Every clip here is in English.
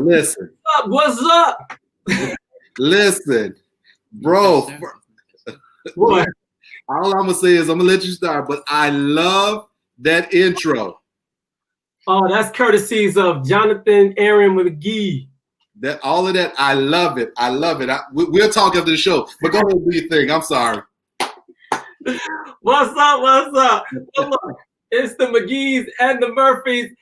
Listen. What's up? Listen, bro. What? All I'm gonna say is I'm gonna let you start, but I love that intro. Oh, that's courtesies of Jonathan Aaron McGee. That all of that, I love it. I love it. We'll talk after the show. But go ahead and do your thing. I'm sorry. What's up? What's up? Well, look, it's the McGees and the Murphys.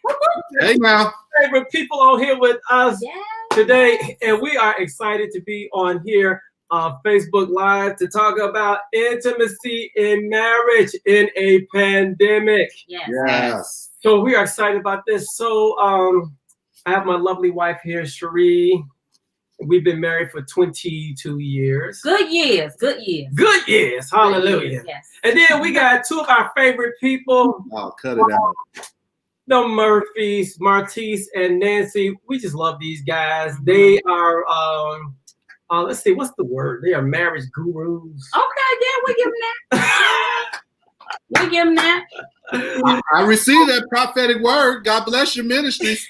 Hey now. Favorite people on here with us today, and we are excited to be on here Facebook Live to talk about intimacy in marriage in a pandemic. Yes. So we are excited about this. So I have my lovely wife here, Cherie. We've been married for 22 years. Good years. Good years. Good years. Hallelujah. Good years, yes. And then we got two of our favorite people. Oh, cut it out. The Murphys, Martise and Nancy. We just love these guys. They are let's see, what's the word? They are marriage gurus. Okay, yeah, we give them that. We give them that. I received that prophetic word. God bless your ministries.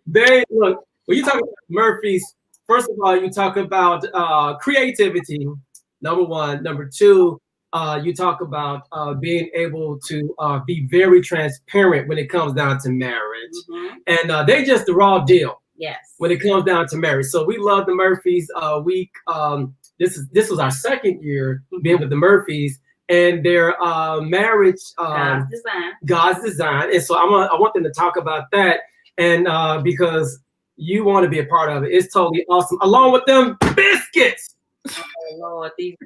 They look, when you talk about Murphys, first of all, you talk about creativity, number one. Number two, you talk about being able to be very transparent when it comes down to marriage. And they just the raw deal. Yes. When it comes down to marriage. So we love the Murphys. This was our second year being with the Murphys, and their marriage God's design. And so I want them to talk about that. And because you want to be a part of it. It's totally awesome. Along with them biscuits. Oh Lord, these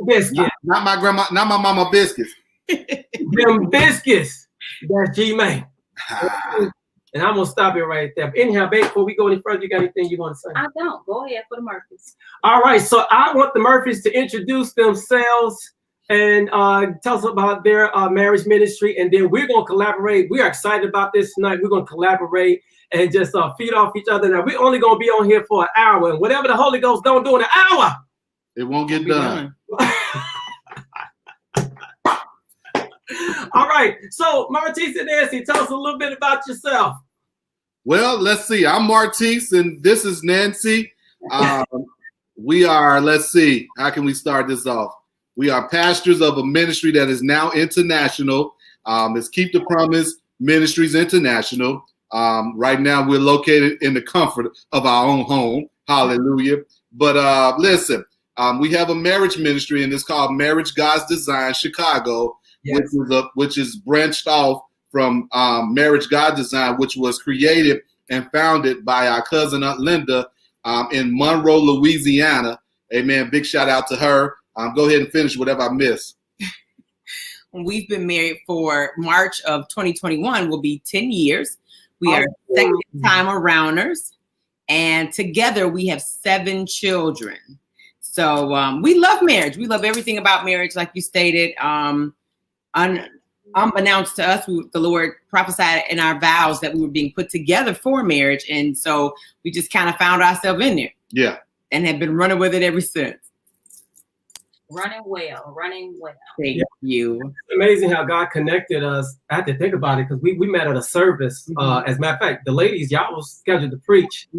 Biscuits. Not my grandma, not my mama biscuits. Them biscuits. That's G-Man. And I'm gonna stop it right there. But anyhow, babe, before we go any further, you got anything you want to say? I don't. Go ahead for the Murphys. All right, so I want the Murphys to introduce themselves and tell us about their marriage ministry, and then we're gonna collaborate. We are excited about this tonight. We're gonna collaborate and just feed off each other. Now we're only gonna be on here for an hour, and whatever the Holy Ghost don't do in an hour, it won't get done. All right, so Martise and Nancy, tell us a little bit about yourself. Well, let's see. I'm Martise, and this is Nancy. We are, let's see, how can we start this off? We are pastors of a ministry that is now international. It's Keep the Promise Ministries International. Right now, we're located in the comfort of our own home. Hallelujah. But listen, we have a marriage ministry, and it's called Marriage God's Design Chicago. Yes. Which is branched off from Marriage God Design, which was created and founded by our cousin Aunt Linda in Monroe, Louisiana. Amen. Big shout out to her. Go ahead and finish whatever I miss. We've been married for March of 2021 will be 10 years. We are second time arounders, and together we have 7 children. So we love marriage. We love everything about marriage, like you stated. Unbeknownst to us, the Lord prophesied in our vows that we were being put together for marriage. And so we just kind of found ourselves in there. Yeah. And have been running with it ever since. Running well. Thank you. It's amazing how God connected us. I had to think about it because we met at a service. As a matter of fact, the ladies, y'all was scheduled to preach.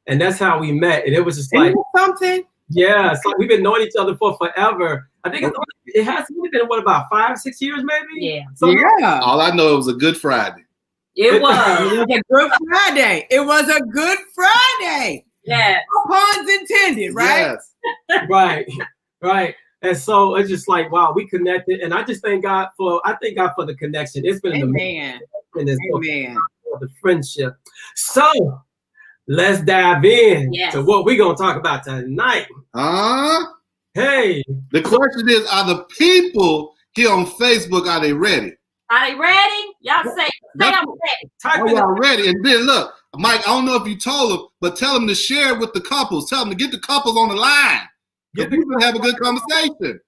And that's how we met. And it was just like something. Yeah, it's like we've been knowing each other for forever. I think it has been, what, about 5-6 years, maybe? Yeah. Yeah. All I know, it was a Good Friday. It was. It was a Good Friday. It was a Good Friday. Yeah. Puns intended, right? Yes. Right. And so it's just like, wow, we connected. And I just thank God for the connection. It's been an amazing the friendship. So let's dive in to what we're going to talk about tonight. Hey. The question is, are the people here on Facebook, are they ready? Are they ready? Y'all say I'm ready. Y'all ready? And then look, Mike, I don't know if you told them, but tell them to share it with the couples. Tell them to get the couples on the line. We're going to have a good conversation.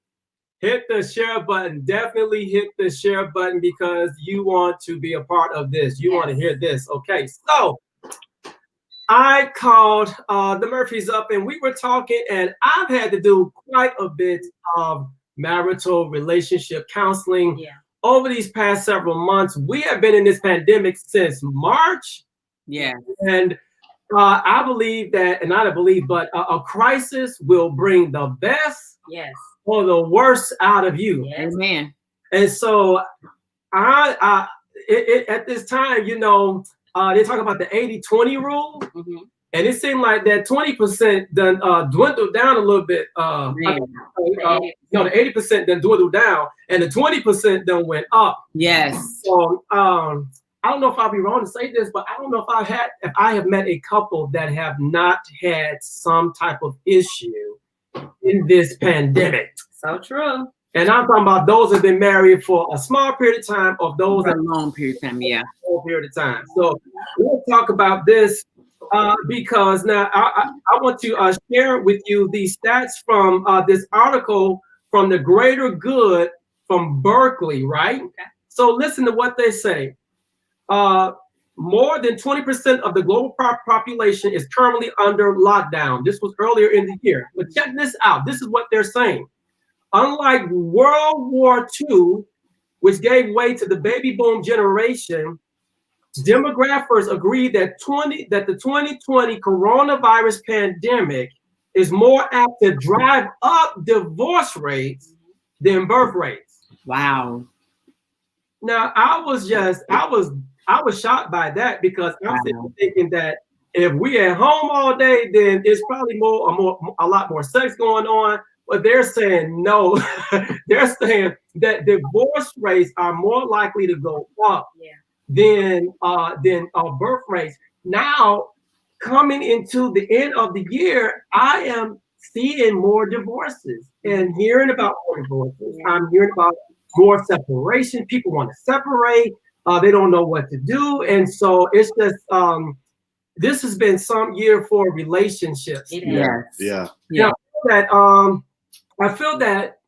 Hit the share button. Definitely hit the share button because you want to be a part of this. You want to hear this. Okay, so I called the Murphys up and we were talking, and I've had to do quite a bit of marital relationship counseling over these past several months. We have been in this pandemic since March Yeah. And I believe that, and not a belief, but a crisis will bring the best or the worst out of you. Yes. Amen. And so at this time, they talk about the 80-20 rule. Mm-hmm. And it seemed like that 20% done dwindled down a little bit. The 80% done dwindled down, and the 20% done went up. Yes. So I don't know if I'll be wrong to say this, but I don't know if I have met a couple that have not had some type of issue in this pandemic. So true. And I'm talking about those that have been married for a small period of time, or those for a long period of time. Yeah, long period of time. So we'll talk about this. Because now I want to share with you these stats from this article from the Greater Good from Berkeley, right? Okay. So listen to what they say. More than 20% of the global population is currently under lockdown. This was earlier in the year. But check this out. This is what they're saying. Unlike World War II, which gave way to the baby boom generation, demographers agree that the 2020 coronavirus pandemic is more apt to drive up divorce rates than birth rates. Wow. Now I was shocked by that, because I'm thinking that if we at home all day, then it's probably a lot more sex going on. But they're saying no. They're saying that divorce rates are more likely to go up. Yeah. Than birth rates. Now, coming into the end of the year, I am seeing more divorces and hearing about more divorces. I'm hearing about more separation. People want to separate. They don't know what to do. And so it's just, this has been some year for relationships. Yeah. Now, I feel that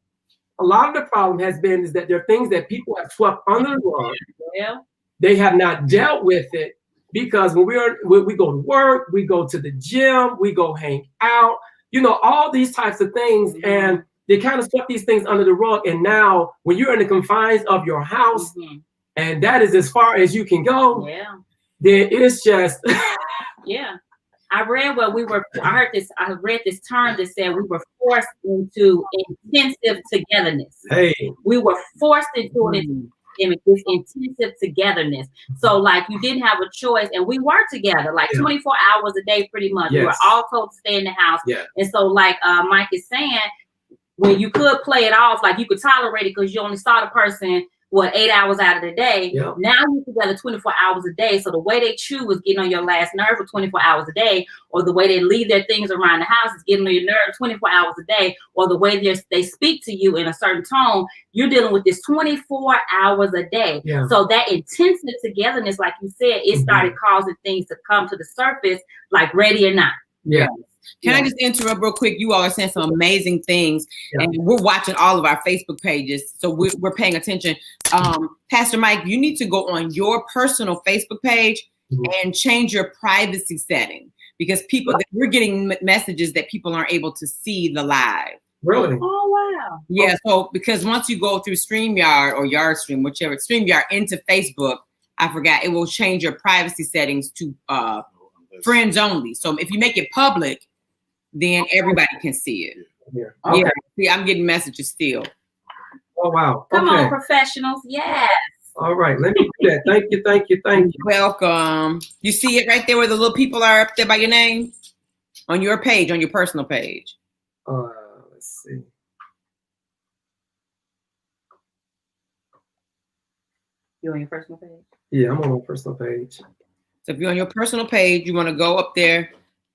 a lot of the problem has been is that there are things that people have swept under the rug. Yeah. They have not dealt with it, because when we go to work, we go to the gym, we go hang out, all these types of things, and they kind of swept these things under the rug. And now, when you're in the confines of your house, and that is as far as you can go, then it's just I read I read this term that said we were forced into intensive togetherness. Hey, we were forced into it. This intensive togetherness. So like you didn't have a choice, and we were together like 24 hours a day pretty much. We were all told to stay in the house. And so like Mike is saying, when you could play it off, like you could tolerate it because you only saw the person 8 hours out of the day. Now you're together 24 hours a day. So the way they chew is getting on your last nerve for 24 hours a day, or the way they leave their things around the house is getting on your nerve 24 hours a day, or the way they speak to you in a certain tone, you're dealing with this 24 hours a day. So that intensive togetherness, like you said, it started causing things to come to the surface, like ready or not. Can I just interrupt real quick? You all are saying some amazing things, and we're watching all of our Facebook pages, so we're paying attention. Pastor Mike, you need to go on your personal Facebook page and change your privacy setting, because we're getting messages that people aren't able to see the live. Really? Oh, wow. Yeah, so because once you go through StreamYard or YardStream, whichever, StreamYard into Facebook, I forgot, it will change your privacy settings to friends only. So if you make it public, then everybody can see it. See, I'm getting messages still. Oh, wow. Come on, professionals. Yes. All right, let me do that. Thank you. Welcome. You see it right there where the little people are up there by your name? On your page, on your personal page. Let's see. You on your personal page? Yeah, I'm on my personal page. So if you're on your personal page, you want to go up there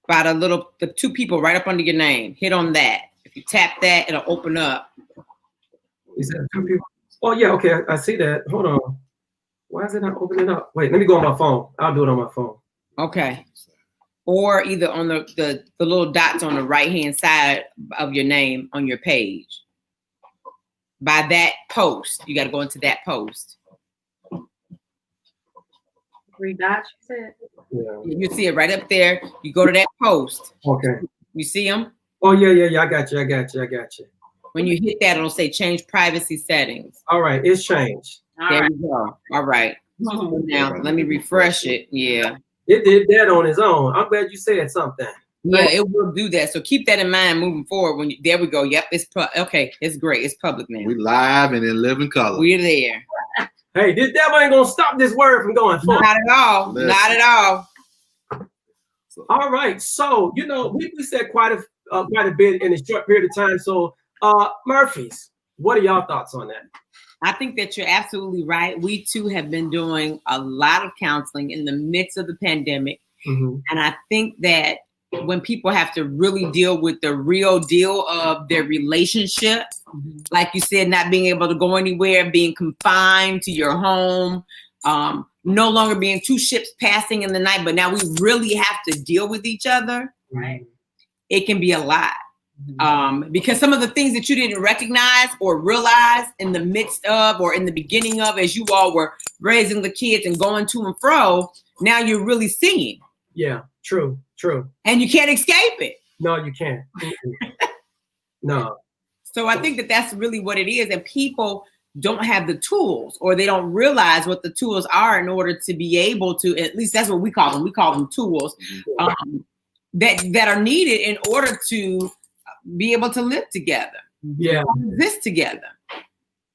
by the two people right up under your name. Hit on that. If you tap that, it'll open up. Is that two people? Oh yeah, okay, I see that. Hold on. Why is it not opening up? Wait, let me go on my phone. I'll do it on my phone. Okay. Or either on the little dots on the right-hand side of your name on your page. By that post, you got to go into that post. 3 dots, you said? Yeah. You see it right up there. You go to that post. Okay. You see them? Oh, yeah. I got you. When you hit that, it'll say change privacy settings. All right, it's changed. There you go. All right. Now, let me refresh it. Yeah. It did that on its own. I'm glad you said something. Yeah, it will do that. So keep that in mind moving forward. There we go. Yep, it's okay. It's great. It's public now. We live and in living color. We're there. Hey, this devil ain't gonna stop this word from going forward. Not at all. Listen. Not at all. All right. So we said quite a bit in a short period of time. So Murphys, what are y'all thoughts on that? I think that you're absolutely right. We too have been doing a lot of counseling in the midst of the pandemic. Mm-hmm. And I think that when people have to really deal with the real deal of their relationship, mm-hmm. like you said, not being able to go anywhere, being confined to your home, no longer being two ships passing in the night, but now we really have to deal with each other. Right. It can be a lot. Because some of the things that you didn't recognize or realize in the midst of or in the beginning of, as you all were raising the kids and going to and fro, now you're really seeing. Yeah, true. And you can't escape it. No, you can't. No. So I think that that's really what it is. And people don't have the tools, or they don't realize what the tools are in order to be able to, at least that's what we call them. We call them tools that are needed in order to be able to live together. Yeah. Exist together.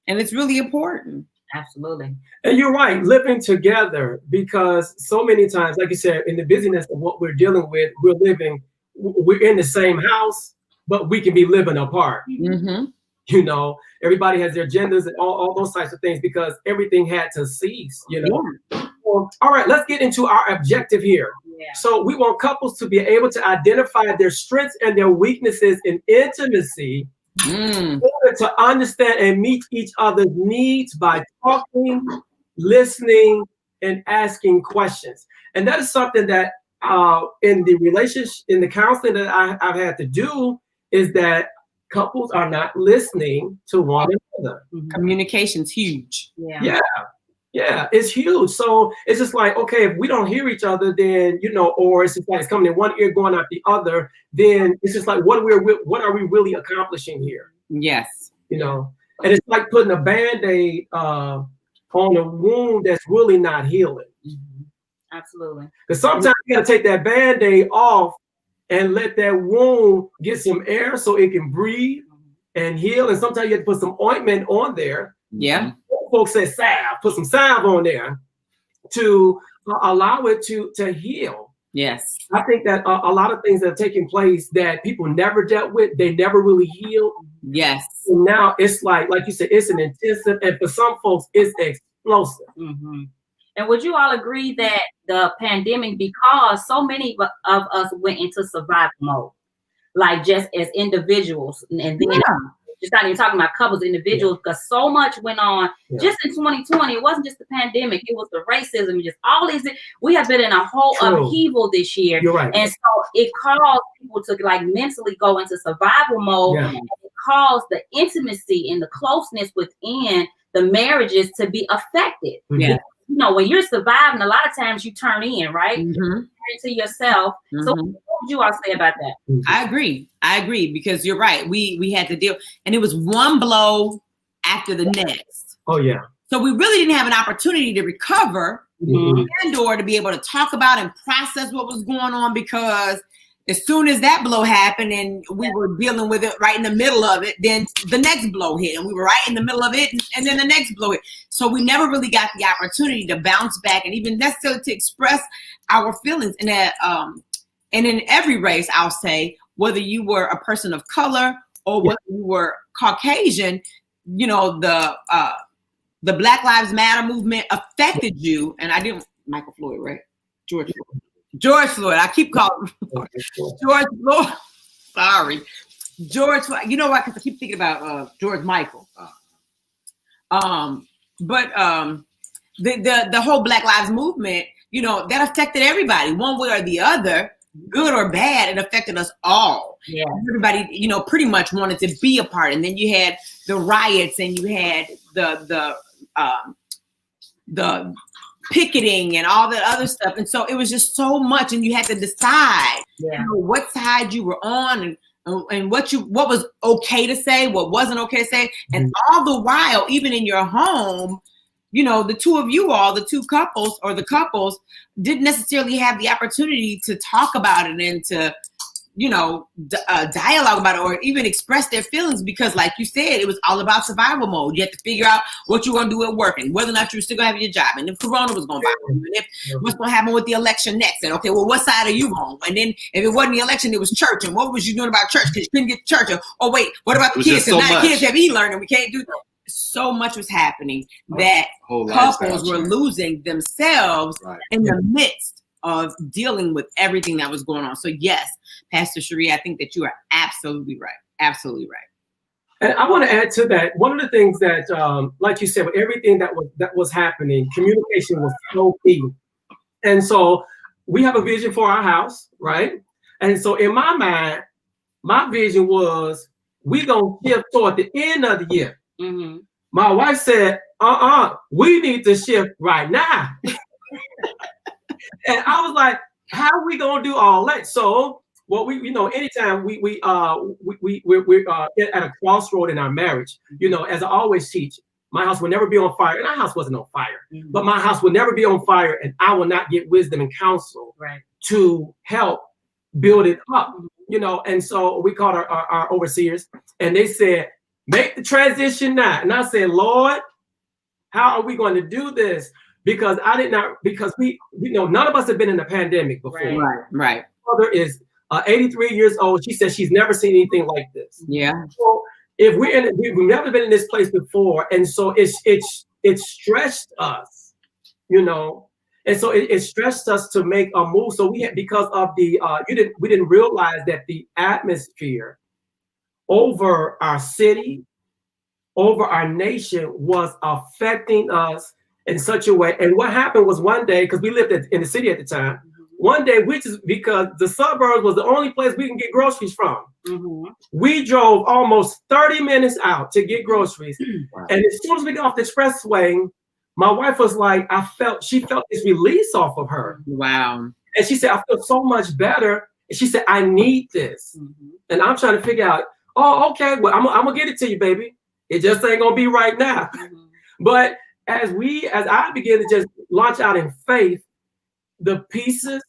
And it's really important. Absolutely. And you're right, living together, because so many times, like you said, in the busyness of what we're dealing with, we're in the same house, but we can be living apart. Mm-hmm. Everybody has their agendas and all those types of things, because everything had to cease, Yeah. Well, all right, let's get into our objective here. Yeah. So we want couples to be able to identify their strengths and their weaknesses in intimacy, in order to understand and meet each other's needs by talking, listening, and asking questions. And that is something that in the relationship, in the counseling that I've had to do, is that couples are not listening to one another. Communication's huge. Yeah, it's huge. So it's just like, okay, if we don't hear each other, then, or it's just like it's coming in one ear, going out the other, then it's just like, what are we really accomplishing here? Yes. And it's like putting a Band-Aid on a wound that's really not healing. Mm-hmm. Absolutely. Because sometimes you got to take that Band-Aid off and let that wound get some air so it can breathe and heal. And sometimes you have to put some ointment on there. Yeah. Folks say salve, put some salve on there to allow it to heal. Yes. I think that a lot of things that are taking place that people never dealt with, they never really healed. Yes. And now it's like you said, it's an intensive, and for some folks, it's explosive. Mm-hmm. And would you all agree that the pandemic, because so many of us went into survival mode, like just as individuals, and then just not even talking about couples, individuals, because so much went on just in 2020. It wasn't just the pandemic; it was the racism, just all these. We have been in a whole upheaval this year. You're right. And so it caused people to mentally go into survival mode. Yeah. And it caused the intimacy and the closeness within the marriages to be affected. Yeah. When you're surviving, a lot of times you turn in, right? Mm-hmm. Into yourself. Mm-hmm. So what would you all say about that? I agree, because you're right. We had to deal, and it was one blow after the next. Oh yeah. So we really didn't have an opportunity to recover and or to be able to talk about and process what was going on, because as soon as that blow happened and we were dealing with it right in the middle of it, then the next blow hit, and we were right in the middle of it, and then the next blow hit. So we never really got the opportunity to bounce back and even necessarily to express our feelings. And that, and in every race, I'll say, whether you were a person of color or whether you were Caucasian, the Black Lives Matter movement affected you. And I didn't, Michael Floyd, right? George Floyd. I keep calling George Floyd. Sorry. George Floyd. You know what? Because I keep thinking about George Michael. But the whole Black Lives movement, that affected everybody one way or the other, good or bad. It affected us all. Yeah. Everybody, pretty much wanted to be a part. And then you had the riots, and you had the picketing and all that other stuff. And so it was just so much, and you had to decide what side you were on, and what was okay to say, what wasn't okay to say. And all the while, even in your home, you know, the two of you all, the two couples or the couples didn't necessarily have the opportunity to talk about it and to, you know, dialogue about it or even express their feelings because like you said, it was all about survival mode. You had to figure out what you're going to do at work and whether or not you're still going to have your job and if Corona was going to bother you and if what's going to happen with the election next. And okay, well, what side are you on? And then if it wasn't the election, it was church. And what was you doing about church? Because you couldn't get to church. Or, oh, wait, what about the kids? Because now kids have e-learning. We can't do that. So much was happening that couples were losing themselves in the midst of dealing with everything that was going on. So yes, Pastor Cherie, I think that you are absolutely right. Absolutely right. And I want to add to that. One of the things that, like you said, with everything that was happening, communication was so key. And so we have a vision for our house, right? And so in my mind, my vision was we're going to shift toward the end of the year. Mm-hmm. My wife said, we need to shift right now. And I was like, how are we gonna do all that? So, well, we you know, anytime we're at a crossroad in our marriage, you know, as I always teach, my house will never be on fire, and our house wasn't on fire, but my house will never be on fire, and I will not get wisdom and counsel to help build it up, you know. And so we called our overseers, and they said, make the transition now. And I said, Lord, how are we going to do this? Because we, you know, none of us have been in the pandemic before. Right. My mother is 83 years old. She says she's never seen anything like this. Yeah. So if we've never been in this place before, and so it stressed us, you know, and so it stressed us to make a move. So we had, because of the we didn't realize that the atmosphere over our city, over our nation was affecting us in such a way. And what happened was one day, because we lived in the city at the time, one day, which is because the suburbs was the only place we can get groceries from. We drove almost 30 minutes out to get groceries. And as soon as we got off the expressway, my wife was like, she felt this release off of her. Wow. And she said, I feel so much better. And she said, I need this. And I'm trying to figure out, oh, okay, well, I'm gonna get it to you, baby. It just ain't gonna be right now. But as I began to just launch out in faith, the pieces,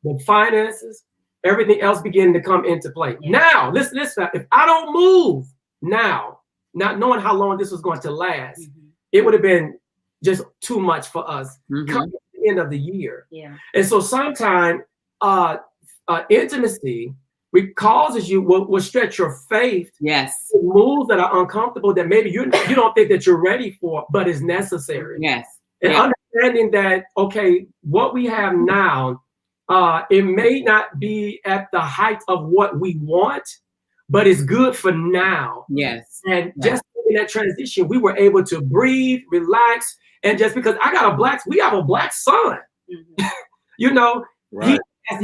the finances, everything else began to come into play. Now, listen, if I don't move now, not knowing how long this was going to last, it would have been just too much for us coming to the end of the year. Yeah. And so sometimes intimacy causes you will stretch your faith. Yes. Moves that are uncomfortable that maybe you don't think that you're ready for, but is necessary. Yes. And understanding that, okay, what we have now, it may not be at the height of what we want, but it's good for now. Yes. And just in that transition, we were able to breathe, relax, and just because we have a black son, you know, he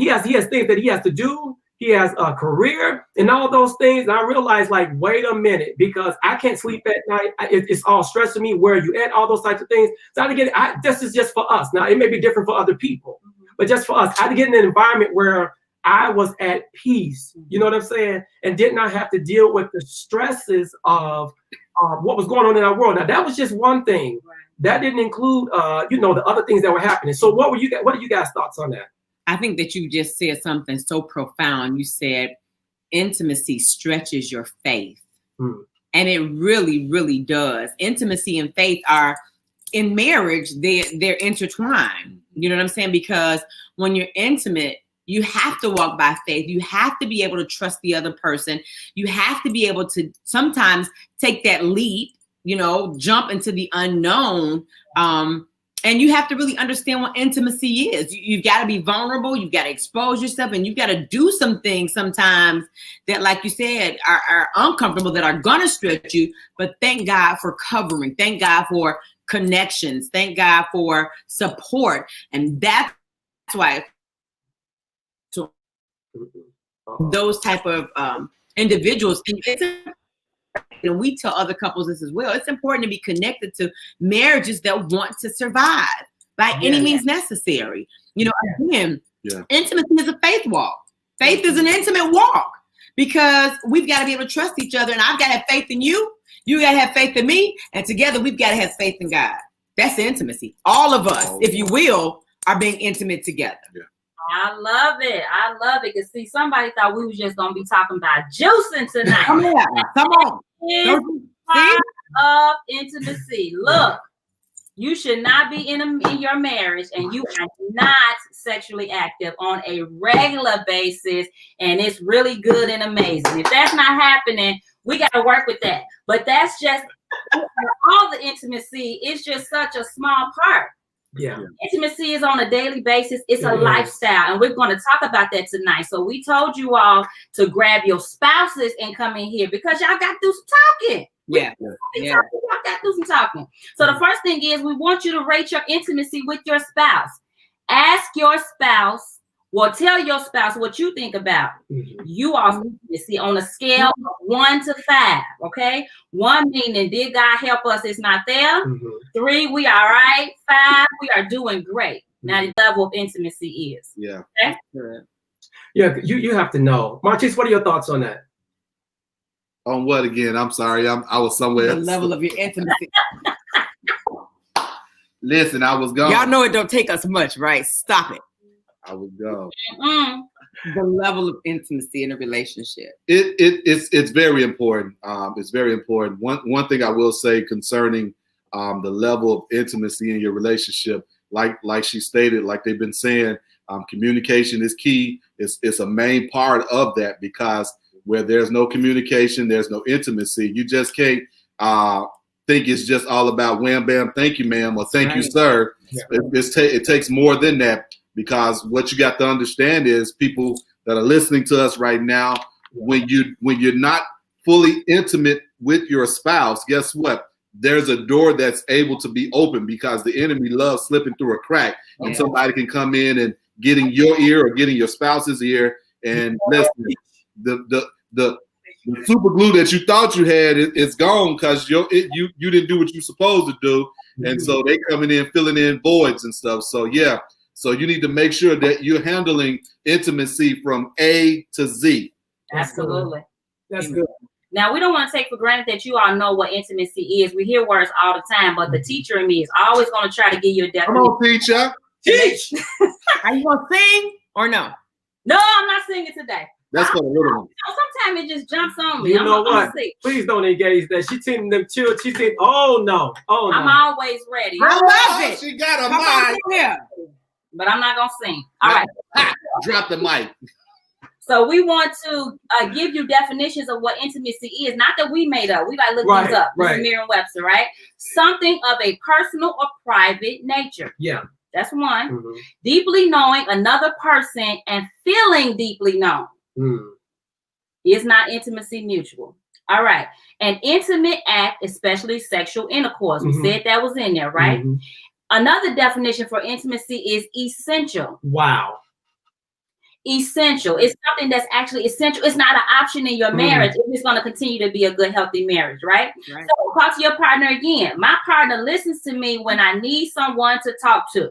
has things that he has to do. He has a career and all those things. And I realized, like, wait a minute, because I can't sleep at night. It's all stressing me. Where are you at? All those types of things. So I had to get this is just for us. Now, it may be different for other people, but just for us, I had to get in an environment where I was at peace. You know what I'm saying? And did not have to deal with the stresses of what was going on in our world. Now, that was just one thing. That didn't include, you know, the other things that were happening. So what are you guys' thoughts on that? I think that you just said something so profound. You said intimacy stretches your faith. And it really, really does. Intimacy and faith are, in marriage, they're intertwined. You know what I'm saying? Because when you're intimate, you have to walk by faith. You have to be able to trust the other person. You have to be able to sometimes take that leap, you know, jump into the unknown. And you have to really understand what intimacy is. You've got to be vulnerable. You've got to expose yourself, and you've got to do some things sometimes that, like you said, are uncomfortable, that are going to stretch you. But thank God for covering. Thank God for connections. Thank God for support. And that's why those type of individuals, and we tell other couples this as well, it's important to be connected to marriages that want to survive by any means necessary. You know, again, intimacy is a faith walk. Faith is an intimate walk because we've got to be able to trust each other, and I've got to have faith in you. You got to have faith in me, and together we've got to have faith in God. That's intimacy. All of us, if you will, are being intimate together. Yeah. I love it. I love it. Because see, somebody thought we was just gonna be talking about juicing tonight. Come on. Part of intimacy. Look, you should not be in your marriage and you are not sexually active on a regular basis, and it's really good and amazing. If that's not happening, we got to work with that. But that's just all the intimacy is just such a small part. Yeah. Intimacy is on a daily basis. It's a lifestyle. And we're going to talk about that tonight. So we told you all to grab your spouses and come in here because y'all got to do some talking. Yeah. Y'all got to do some talking. So the first thing is we want you to rate your intimacy with your spouse. Ask your spouse, well, tell your spouse what you think about you all intimacy on a scale of 1 to 5. Okay. 1 meaning, did God help us? It's not there. 3, we are right. 5, we are doing great. Now the level of intimacy is. Yeah. Okay? Yeah. You have to know. Martise, what are your thoughts on that? On what again? I'm sorry. I was somewhere. The level of your intimacy. Listen, I was gone. Y'all know it don't take us much, right? Stop it. I was gone. The level of intimacy in a relationship. It's very important. It's very important. One thing I will say concerning the level of intimacy in your relationship, like she stated, like they've been saying, communication is key. It's a main part of that, because where there's no communication, there's no intimacy. You just can't think it's just all about wham, bam, thank you, ma'am, or thank you, sir. Yeah. It takes more than that, because what you got to understand is people that are listening to us right now, when you're not fully intimate with your spouse, guess what? There's a door that's able to be open, because the enemy loves slipping through a crack, and somebody can come in and getting your ear or getting your spouse's ear, and listen, the super glue that you thought you had, it's gone, because you didn't do what you're supposed to do, and so they coming in filling in voids and stuff. So yeah, so you need to make sure that you're handling intimacy from A to Z. Absolutely, that's good. Now, we don't want to take for granted that you all know what intimacy is. We hear words all the time, but the teacher in me is always going to try to give you a definition. Come on, teacher. Teach. Are you going to sing or no? No, I'm not singing today. That's for the little one. Sometimes it just jumps on me. You know what? Please don't engage that. She teaching them children. She said, oh no. I'm always ready. I love it. She got a mic. Yeah. But I'm not going to sing. All right. Drop the mic. So we want to give you definitions of what intimacy is. Not that we made up. We like look these up. This is Merriam-Webster, right? Something of a personal or private nature. Yeah. That's one. Deeply knowing another person and feeling deeply known. Is not intimacy mutual. All right. An intimate act, especially sexual intercourse. We said that was in there, right? Another definition for intimacy is essential. Wow. Essential. It's something that's actually essential. It's not an option in your marriage if it's going to continue to be a good, healthy marriage, right? So talk to your partner again. My partner listens to me when I need someone to talk to.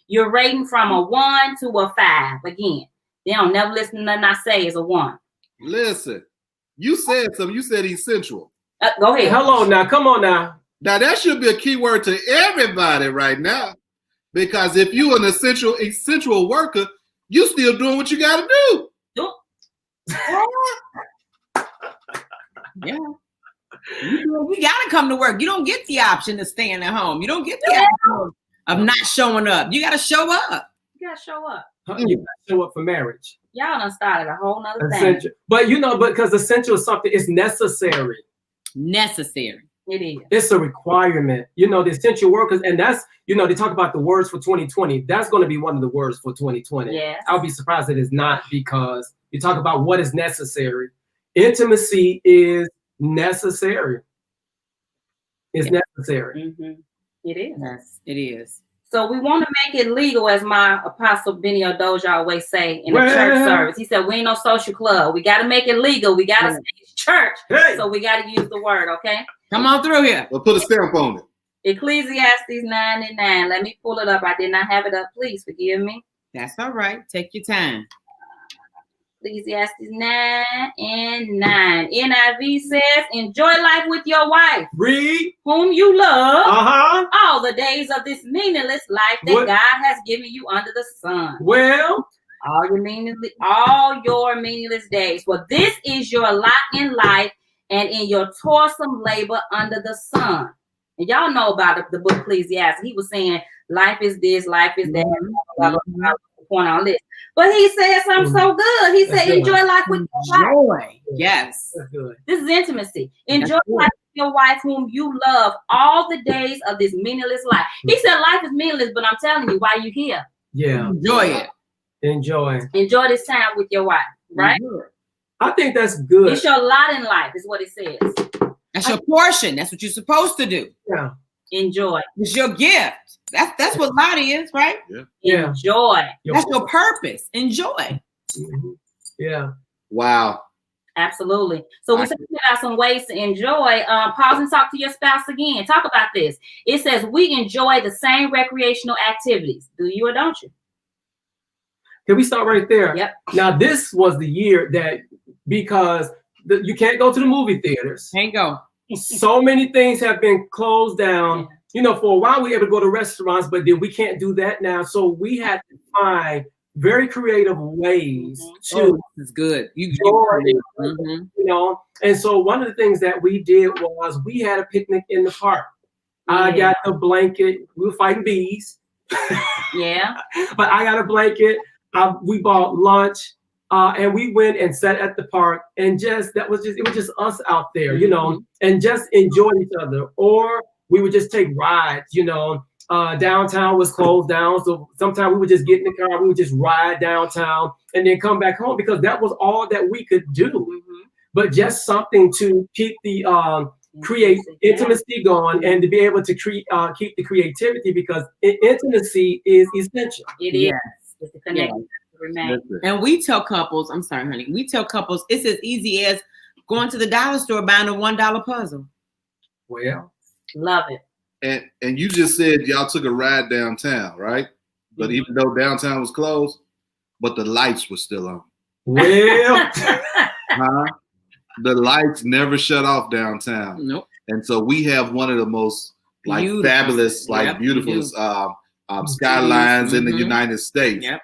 You're rating from a 1 to a 5. Again, they don't never listen to nothing I say is a 1. Listen, you said something. You said essential. Go ahead. Hello now. Come on now. Now that should be a key word to everybody right now, because if you're an essential worker, you still doing what you got to do. Yeah. You got to come to work. You don't get the option of staying at home. You don't get the option of not showing up. You got to show up. You got to show up. You got to show up for marriage. Y'all done started a whole nother thing. But because essential is something, it's necessary. Necessary. It is. It's a requirement. The essential workers, and that's, they talk about the words for 2020. That's going to be one of the words for 2020. Yeah. I'll be surprised if it's not, because you talk about what is necessary. Intimacy is necessary. It's necessary. It is. Yes, it is. So we want to make it legal, as my apostle Benny Odoja always say in the church service. He said, we ain't no social club. We got to make it legal. We got to say it's church. So we got to use the word, okay? Come on through here. We'll put a stamp on it. Ecclesiastes 9:9. Let me pull it up. I did not have it up. Please forgive me. That's all right. Take your time. Ecclesiastes 9:9. NIV says, enjoy life with your wife. Read. Whom you love. Uh-huh. All the days of this meaningless life that God has given you under the sun. Well. All your meaningless days. For this is your lot in life and in your toilsome labor under the sun. And y'all know about the book Ecclesiastes. He was saying life is this, life is that. Blah, blah, blah, point on this. But he said something so good. He said, enjoy life with your wife. Yes. That's good. This is intimacy. Enjoy life with your wife whom you love all the days of this meaningless life. He said life is meaningless, but I'm telling you why you here. Yeah. Enjoy it. Enjoy this time with your wife, right? I think that's good. It's your lot in life, is what it says. That's your portion. That's what you're supposed to do. Yeah. Enjoy. It's your gift. That's what lot is, right? Yeah. Enjoy. That's your purpose. Enjoy. Yeah. Wow. Absolutely. So we're talking about some ways to enjoy. Pause and talk to your spouse again. Talk about this. It says we enjoy the same recreational activities. Do you or don't you? Can we start right there? Yep. Now, this was the year that because you can't go to the movie theaters. Can't go. So many things have been closed down. You know, for a while we were able to go to restaurants, but then we can't do that now. So we had to find very creative ways to it's good. You know, and so one of the things that we did was we had a picnic in the park. I got the blanket. We were fighting bees. But I got a blanket. We bought lunch. And we went and sat at the park and it was just us out there, you know, and just enjoy each other. Or we would just take rides, you know. Downtown was closed down. So sometimes we would just get in the car, we would just ride downtown and then come back home because that was all that we could do. But just something to keep the intimacy going and to be able to keep the creativity because intimacy is essential. It is. It's a connection. And we tell couples, I'm sorry, honey, it's as easy as going to the dollar store buying a $1 puzzle. Well, love it. And you just said y'all took a ride downtown, right? But even though downtown was closed, but the lights were still on. Well, the lights never shut off downtown. Nope. And so we have one of the most fabulous, beautiful skylines in the United States. Yep.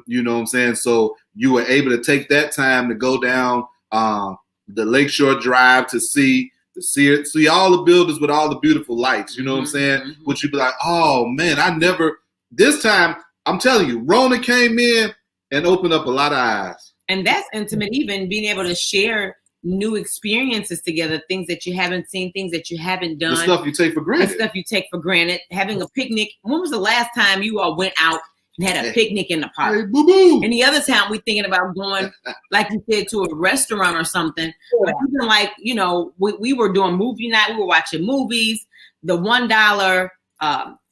You know what I'm saying? So you were able to take that time to go down the Lakeshore Drive to see all the buildings with all the beautiful lights. You know what I'm saying? Which you'd be like, oh man, this time, I'm telling you, Rona came in and opened up a lot of eyes. And that's intimate, even being able to share new experiences together, things that you haven't seen, things that you haven't done. The stuff you take for granted. Having a picnic. When was the last time you all went out and had a picnic in the park? Hey, boo-boo. Any other time we thinking about going, like you said, to a restaurant or something. But even like, you know, we were doing movie night. We were watching movies. The $1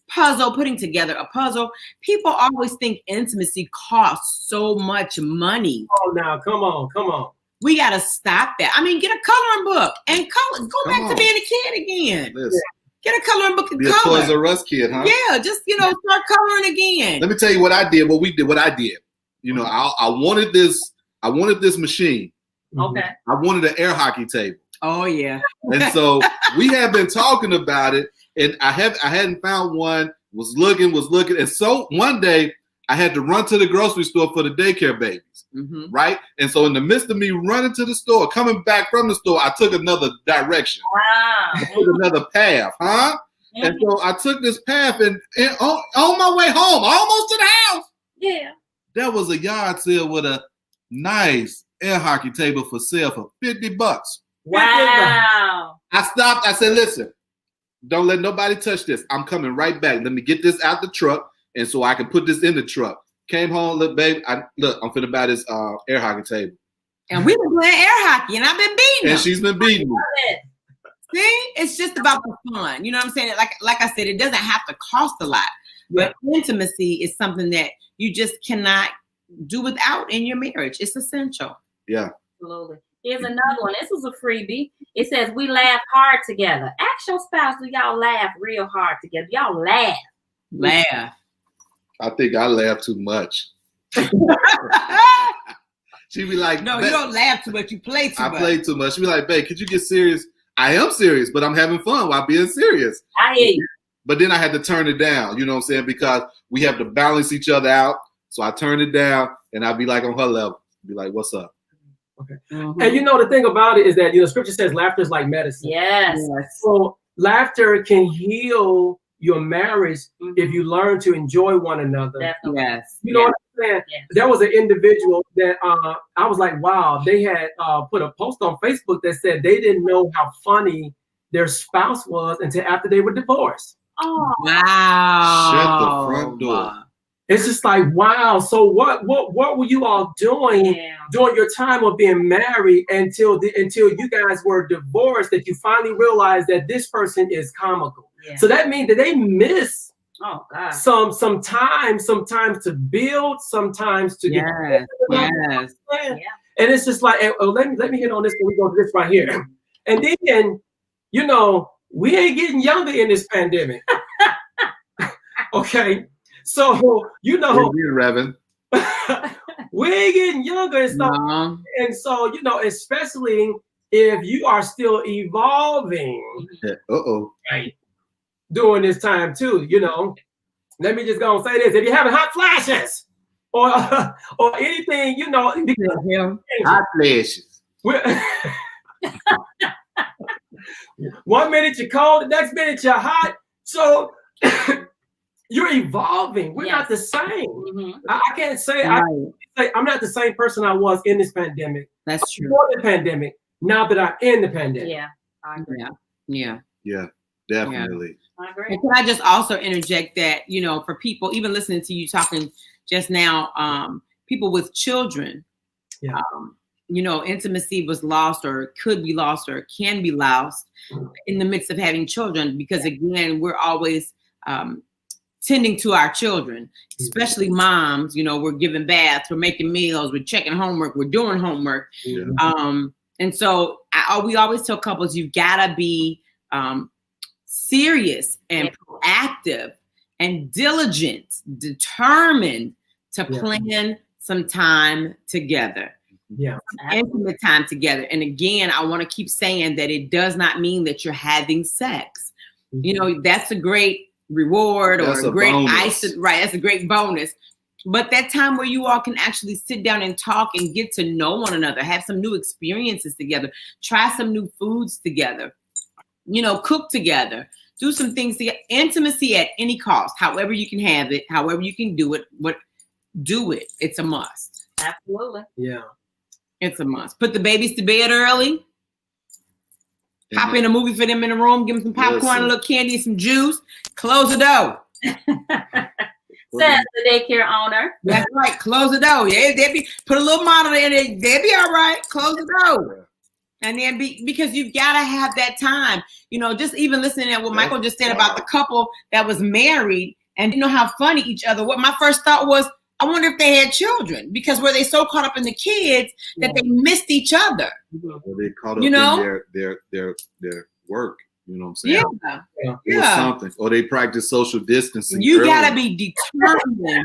puzzle, putting together a puzzle. People always think intimacy costs so much money. Oh, now, come on. We got to stop that. I mean, get a coloring book and go back to being a kid again. Listen. Get a coloring book and be color. A Toys R Us kid, huh? Yeah, just, start coloring again. Let me tell you what I did, what I did. You know, I wanted this machine. Okay. I wanted an air hockey table. Oh, yeah. And so we have been talking about it, and I hadn't found one, was looking. And so one day I had to run to the grocery store for the daycare babies. Right? And so in the midst of me running to the store, coming back from the store, I took another direction. Wow. I took another path, huh? And so I took this path and on my way home, almost to the house. Yeah. There was a yard sale with a nice air hockey table for sale for $50. Wow. I stopped. I said, listen, don't let nobody touch this. I'm coming right back. Let me get this out the truck. And so I can put this in the truck. Came home, look, babe, I'm finna buy this air hockey table. And we've been playing air hockey, and I've been beating And she's been beating me. See, it's just about the fun. You know what I'm saying? Like I said, it doesn't have to cost a lot. But intimacy is something that you just cannot do without in your marriage. It's essential. Yeah. Absolutely. Here's another one. This was a freebie. It says, we laugh hard together. Ask your spouse, do y'all laugh real hard together? Y'all laugh. Laugh. I think I laugh too much. She'd be like, no, you don't laugh too much. You play too much. I play too much. She'd be like, babe, could you get serious? I am serious, but I'm having fun while being serious. I hear you. But then I had to turn it down, you know what I'm saying? Because we have to balance each other out. So I turned it down and I'd be like on her level. Be like, what's up? Okay. Mm-hmm. And you know, the thing about it is that, you know, scripture says laughter is like medicine. Yes. So laughter can heal your marriage if you learn to enjoy one another. Definitely. Yes. You know what I'm saying? Yes. There was an individual that I was like, wow, they had put a post on Facebook that said they didn't know how funny their spouse was until after they were divorced. Oh, wow. Shut the front door. It's just like, wow. So what were you all doing during your time of being married until you guys were divorced, that you finally realized that this person is comical? Yeah. So that means that they miss some time, sometimes to build, sometimes to get And it's just like, let me hit on this when we go to this right here. And then, you know, we ain't getting younger in this pandemic. Okay. So, you know, we ain't getting younger and stuff. No. And so, you know, especially if you are still evolving right, during this time too, you know, let me just go and say this. If you're having hot flashes or anything, you know, hot flashes. 1 minute you're cold, the next minute you're hot. So you're evolving. We're not the same. Mm-hmm. I can't say I'm not the same person I was in this pandemic. That's true. Before the pandemic, now that I'm in the pandemic. Yeah, I agree. Yeah, definitely. I agree. And can I just also interject that, you know, for people, even listening to you talking just now, people with children, you know, intimacy was lost or could be lost or can be lost in the midst of having children, because again, we're always tending to our children, especially moms. You know, we're giving baths, we're making meals, we're checking homework, we're doing homework. And so we always tell couples, you've got to be serious and proactive and diligent, determined to plan some time together. Intimate time together. And again, I want to keep saying that it does not mean that you're having sex. You know, that's a great reward or a great icing, right? That's a great bonus. But that time where you all can actually sit down and talk and get to know one another, have some new experiences together, try some new foods together, you know, cook together, do some things together. Intimacy at any cost, however you can have it, however you can do it, do it. It's a must. Absolutely. Yeah. It's a must. Put the babies to bed early. Hop in a movie for them in the room. Give them some popcorn, a little candy, some juice. Close the door. Says the daycare owner. That's right. Close the door. Yeah, put a little monitor in it. They'll be all right. Close the door. And then because you've got to have that time. You know, just even listening to what Michael just said about the couple that was married and you know how funny each other. What my first thought was, I wonder if they had children, because were they so caught up in the kids that they missed each other? Or they caught up in their work. You know what I'm saying? Or something. Or they practice social distancing. You gotta be determined.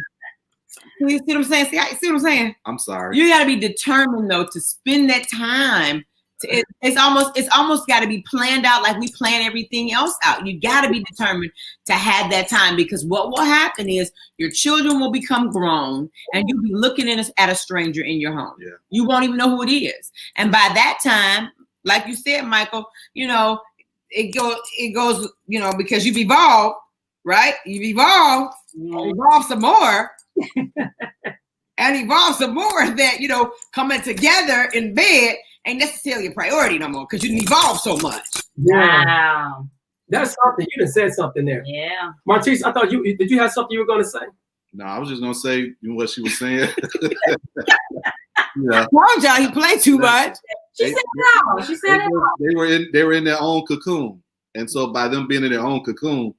You see what I'm saying? See what I'm saying? I'm sorry. You gotta be determined though to spend that time. It's almost got to be planned out like we plan everything else out. You got to be determined to have that time, because what will happen is your children will become grown and you'll be looking at a stranger in your home. Yeah. You won't even know who it is. And by that time, like you said, Michael, you know, it goes, you know, because you've evolved, right? You've evolved, evolved some more. And evolve some more that, you know, coming together in bed ain't necessarily a priority no more because you can evolve so much. Wow. That's something. You done said something there. Yeah. Martise, I thought did you have something you were going to say? No, I was just going to say what she was saying. Told y'all he played too much. She said no. She said it. They were in their own cocoon. And so by them being in their own cocoon,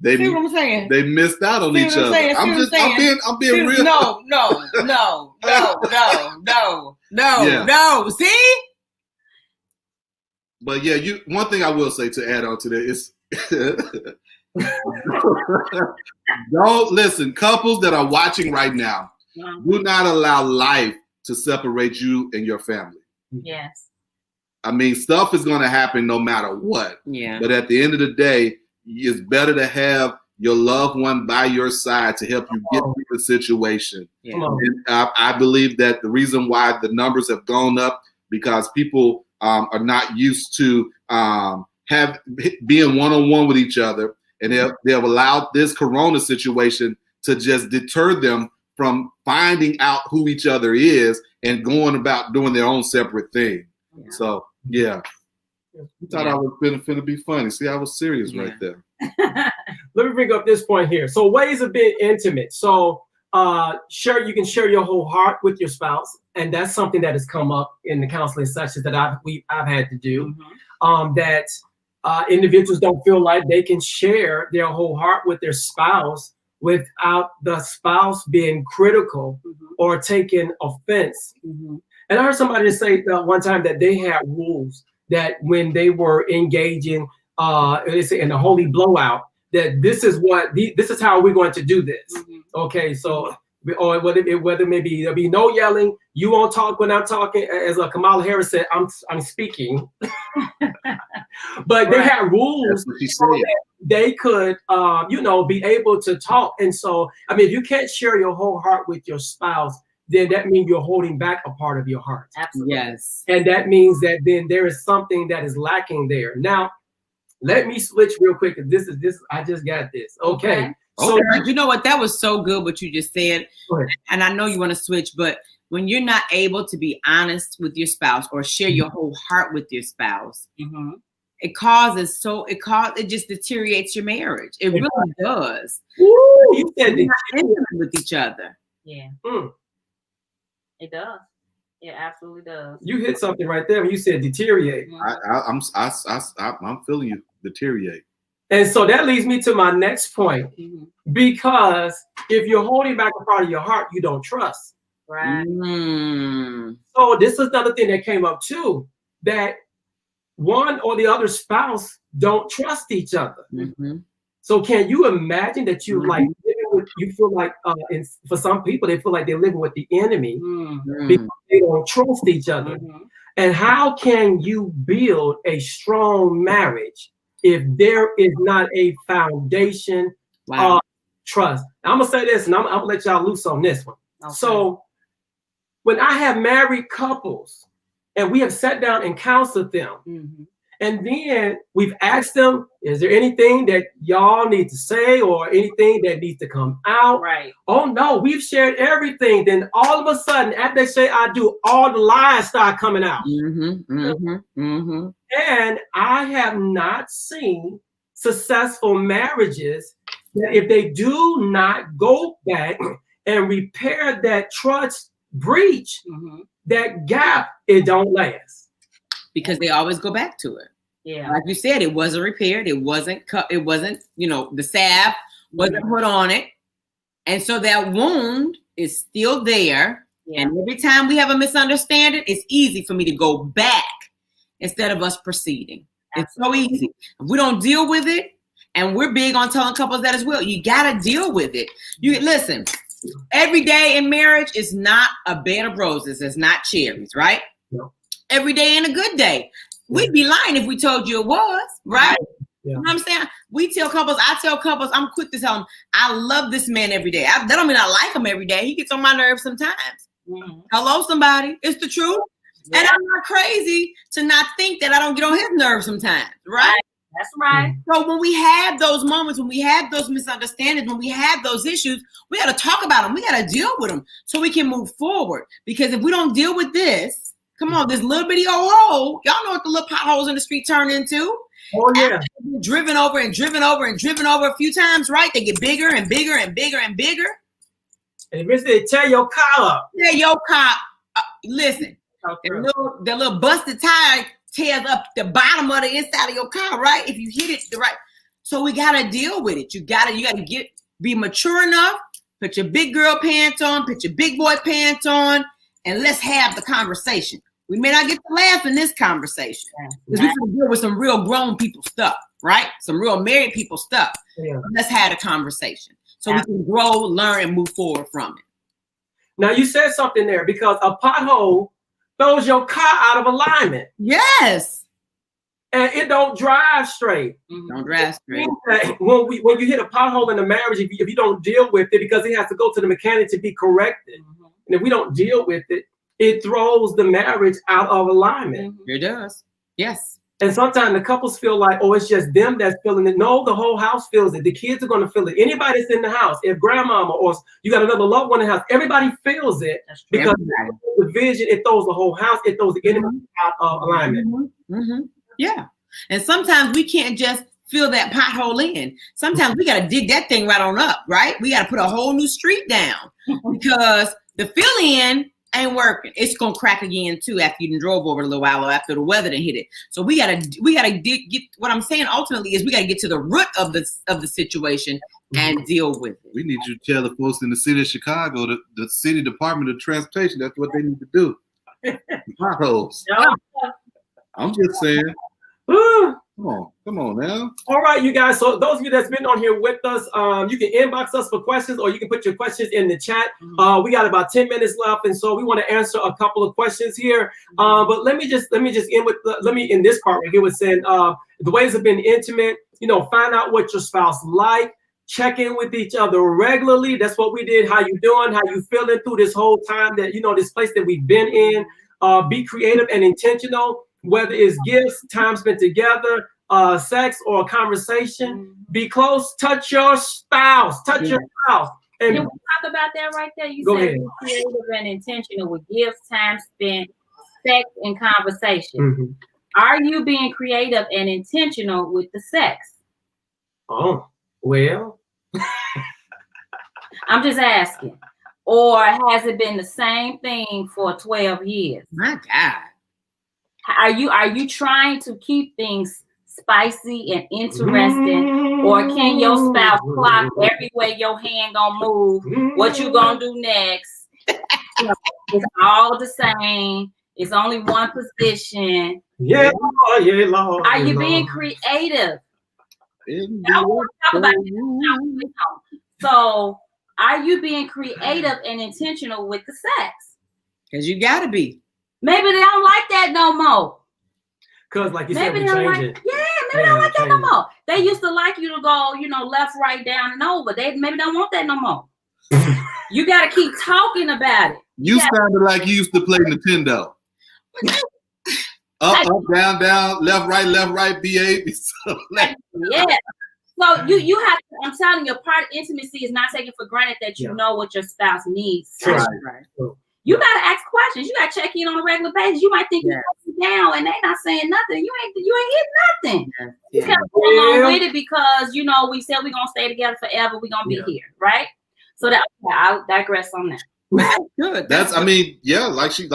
they see what I'm saying? They missed out on each other. I'm being real. No. See? But yeah, one thing I will say to add on to that is don't listen, couples that are watching right now, do not allow life to separate you and your family. Yes. I mean, stuff is going to happen no matter what. Yeah. But at the end of the day, it's better to have your loved one by your side to help you get through the situation. Yeah. And I believe that the reason why the numbers have gone up because people are not used to being one-on-one with each other, and they've allowed this corona situation to just deter them from finding out who each other is and going about doing their own separate thing. Yeah. So, yeah. You thought I was finna be funny. See, I was serious right there. Let me bring up this point here. So ways of being intimate. So you can share your whole heart with your spouse. And that's something that has come up in the counseling sessions that I've had to do. That individuals don't feel like they can share their whole heart with their spouse without the spouse being critical or taking offense. And I heard somebody say one time that they had rules that when they were engaging in a holy blowout, that this is how we're going to do this. Okay, so or whether maybe there'll be no yelling, you won't talk when I'm talking, as Kamala Harris said, I'm speaking. But they had rules so that they could be able to talk. And so I mean, if you can't share your whole heart with your spouse, then that means you're holding back a part of your heart. Absolutely. Yes. And that means that then there is something that is lacking there. Now, let me switch real quick. This I just got this. Okay. So you know what? That was so good what you just said. And I know you want to switch, but when you're not able to be honest with your spouse or share your whole heart with your spouse, it just deteriorates your marriage. It really does. You said you're not intimate with each other. Yeah. It does. It absolutely does. You hit something right there when you said deteriorate. I'm feeling you deteriorate. And so that leads me to my next point, because if you're holding back a part of your heart, you don't trust. Right. So this is another thing that came up too, that one or the other spouse don't trust each other. So can you imagine that you you feel like for some people they feel like they're living with the enemy because they don't trust each other. And how can you build a strong marriage if there is not a foundation of trust? I'm gonna say this, and I'm gonna let y'all loose on this one. Okay. So when I have married couples and we have sat down and counseled them, and then we've asked them, is there anything that y'all need to say or anything that needs to come out? Right. Oh no, we've shared everything. Then all of a sudden, after they say I do, all the lies start coming out. And I have not seen successful marriages that if they do not go back and repair that trust breach, that gap, it don't last. Because they always go back to it. Yeah. Like you said, it wasn't repaired. It wasn't cut. It wasn't, the salve wasn't put on it. And so that wound is still there. Yeah. And every time we have a misunderstanding, it's easy for me to go back instead of us proceeding. Absolutely. It's so easy. If we don't deal with it, and we're big on telling couples that as well, you got to deal with it. You listen, every day in marriage is not a bed of roses. It's not cherries, right? No. Every day ain't a good day. We'd be lying if we told you it was, right? Yeah. You know what I'm saying? I tell couples, I'm quick to tell them, I love this man every day. That don't mean I like him every day. He gets on my nerves sometimes. Hello, somebody. It's the truth. Yeah. And I'm not crazy to not think that I don't get on his nerves sometimes, right? That's right. So when we had those moments, when we had those misunderstandings, when we had those issues, we got to talk about them. We got to deal with them so we can move forward. Because if we don't deal with this, come on, this little bitty old hole. Y'all know what the little potholes in the street turn into. Oh, yeah. Driven over and driven over and driven over a few times, right? They get bigger and bigger and bigger and bigger. And eventually they tear your car up. Tear your car up. Listen, the little busted tire tears up the bottom of the inside of your car, right? If you hit it the right. So we got to deal with it. You got to be mature enough, put your big girl pants on, put your big boy pants on, and let's have the conversation. We may not get to laugh in this conversation because we can deal with some real grown people stuff, right? Some real married people stuff. Yeah. Let's have a conversation so we can grow, learn, and move forward from it. Now you said something there, because a pothole throws your car out of alignment. Yes. And it don't drive straight. Don't drive straight. When you hit a pothole in a marriage, if you don't deal with it, because it has to go to the mechanic to be corrected. And if we don't deal with it, it throws the marriage out of alignment. It does. Yes. And sometimes the couples feel like, oh, it's just them that's feeling it. No, the whole house feels it. The kids are going to feel it. Anybody that's in the house, if grandmama or you got another loved one in the house, everybody feels it, because the vision, it throws the whole house, it throws the enemy out of alignment. Yeah. And sometimes we can't just fill that pothole in. Sometimes we got to dig that thing right on up, right? We got to put a whole new street down, because the fill in ain't working. It's gonna crack again too after you drove over a little while or after the weather done hit it. So we gotta get. What I'm saying ultimately is we gotta get to the root of the situation and deal with it. We need you to tell the folks in the city of Chicago, the city Department of Transportation, that's what they need to do. Potholes. I'm just saying. Come on now. All right, you guys. So those of you that's been on here with us, you can inbox us for questions, or you can put your questions in the chat. We got about 10 minutes left, and so we want to answer a couple of questions here. But let me just end with in this part right here with saying the ways of being intimate. Find out what your spouse like. Check in with each other regularly. That's what we did. How you doing? How you feeling through this whole time that this place that we've been in? Be creative and intentional. Whether it's gifts, time spent together, sex, or a conversation, be close. Touch your spouse. Your spouse. And can we talk about that right there? You go said ahead. Be creative and intentional with gifts, time spent, sex, and conversation. Are you being creative and intentional with the sex? Oh, well. I'm just asking. Or has it been the same thing for 12 years? My God. Are you trying to keep things spicy and interesting, or can your spouse clock every way your hand gonna move? What you gonna do next? It's all the same. It's only one position. Yeah, Lord. Are you being creative? I want to talk about this. So, are you being creative and intentional with the sex? Because you gotta be. Maybe they don't like that no more. Because like you said, we change it. Yeah, maybe they don't like that no more. They used to like you to go, left, right, down, and over. They maybe don't want that no more. You got to keep talking about it. You sounded like you used to play Nintendo. Up, down, left, right, B8. Yeah. So you have to, I'm telling you, part of intimacy is not taking for granted that you know what your spouse needs. Right. You got to ask questions. You got to check in on a regular basis. You might think you're down and they're not saying nothing. You ain't getting nothing. You got to go along with it because, we said we're going to stay together forever. We're going to be here, right? So I'll digress on that. Good. Like you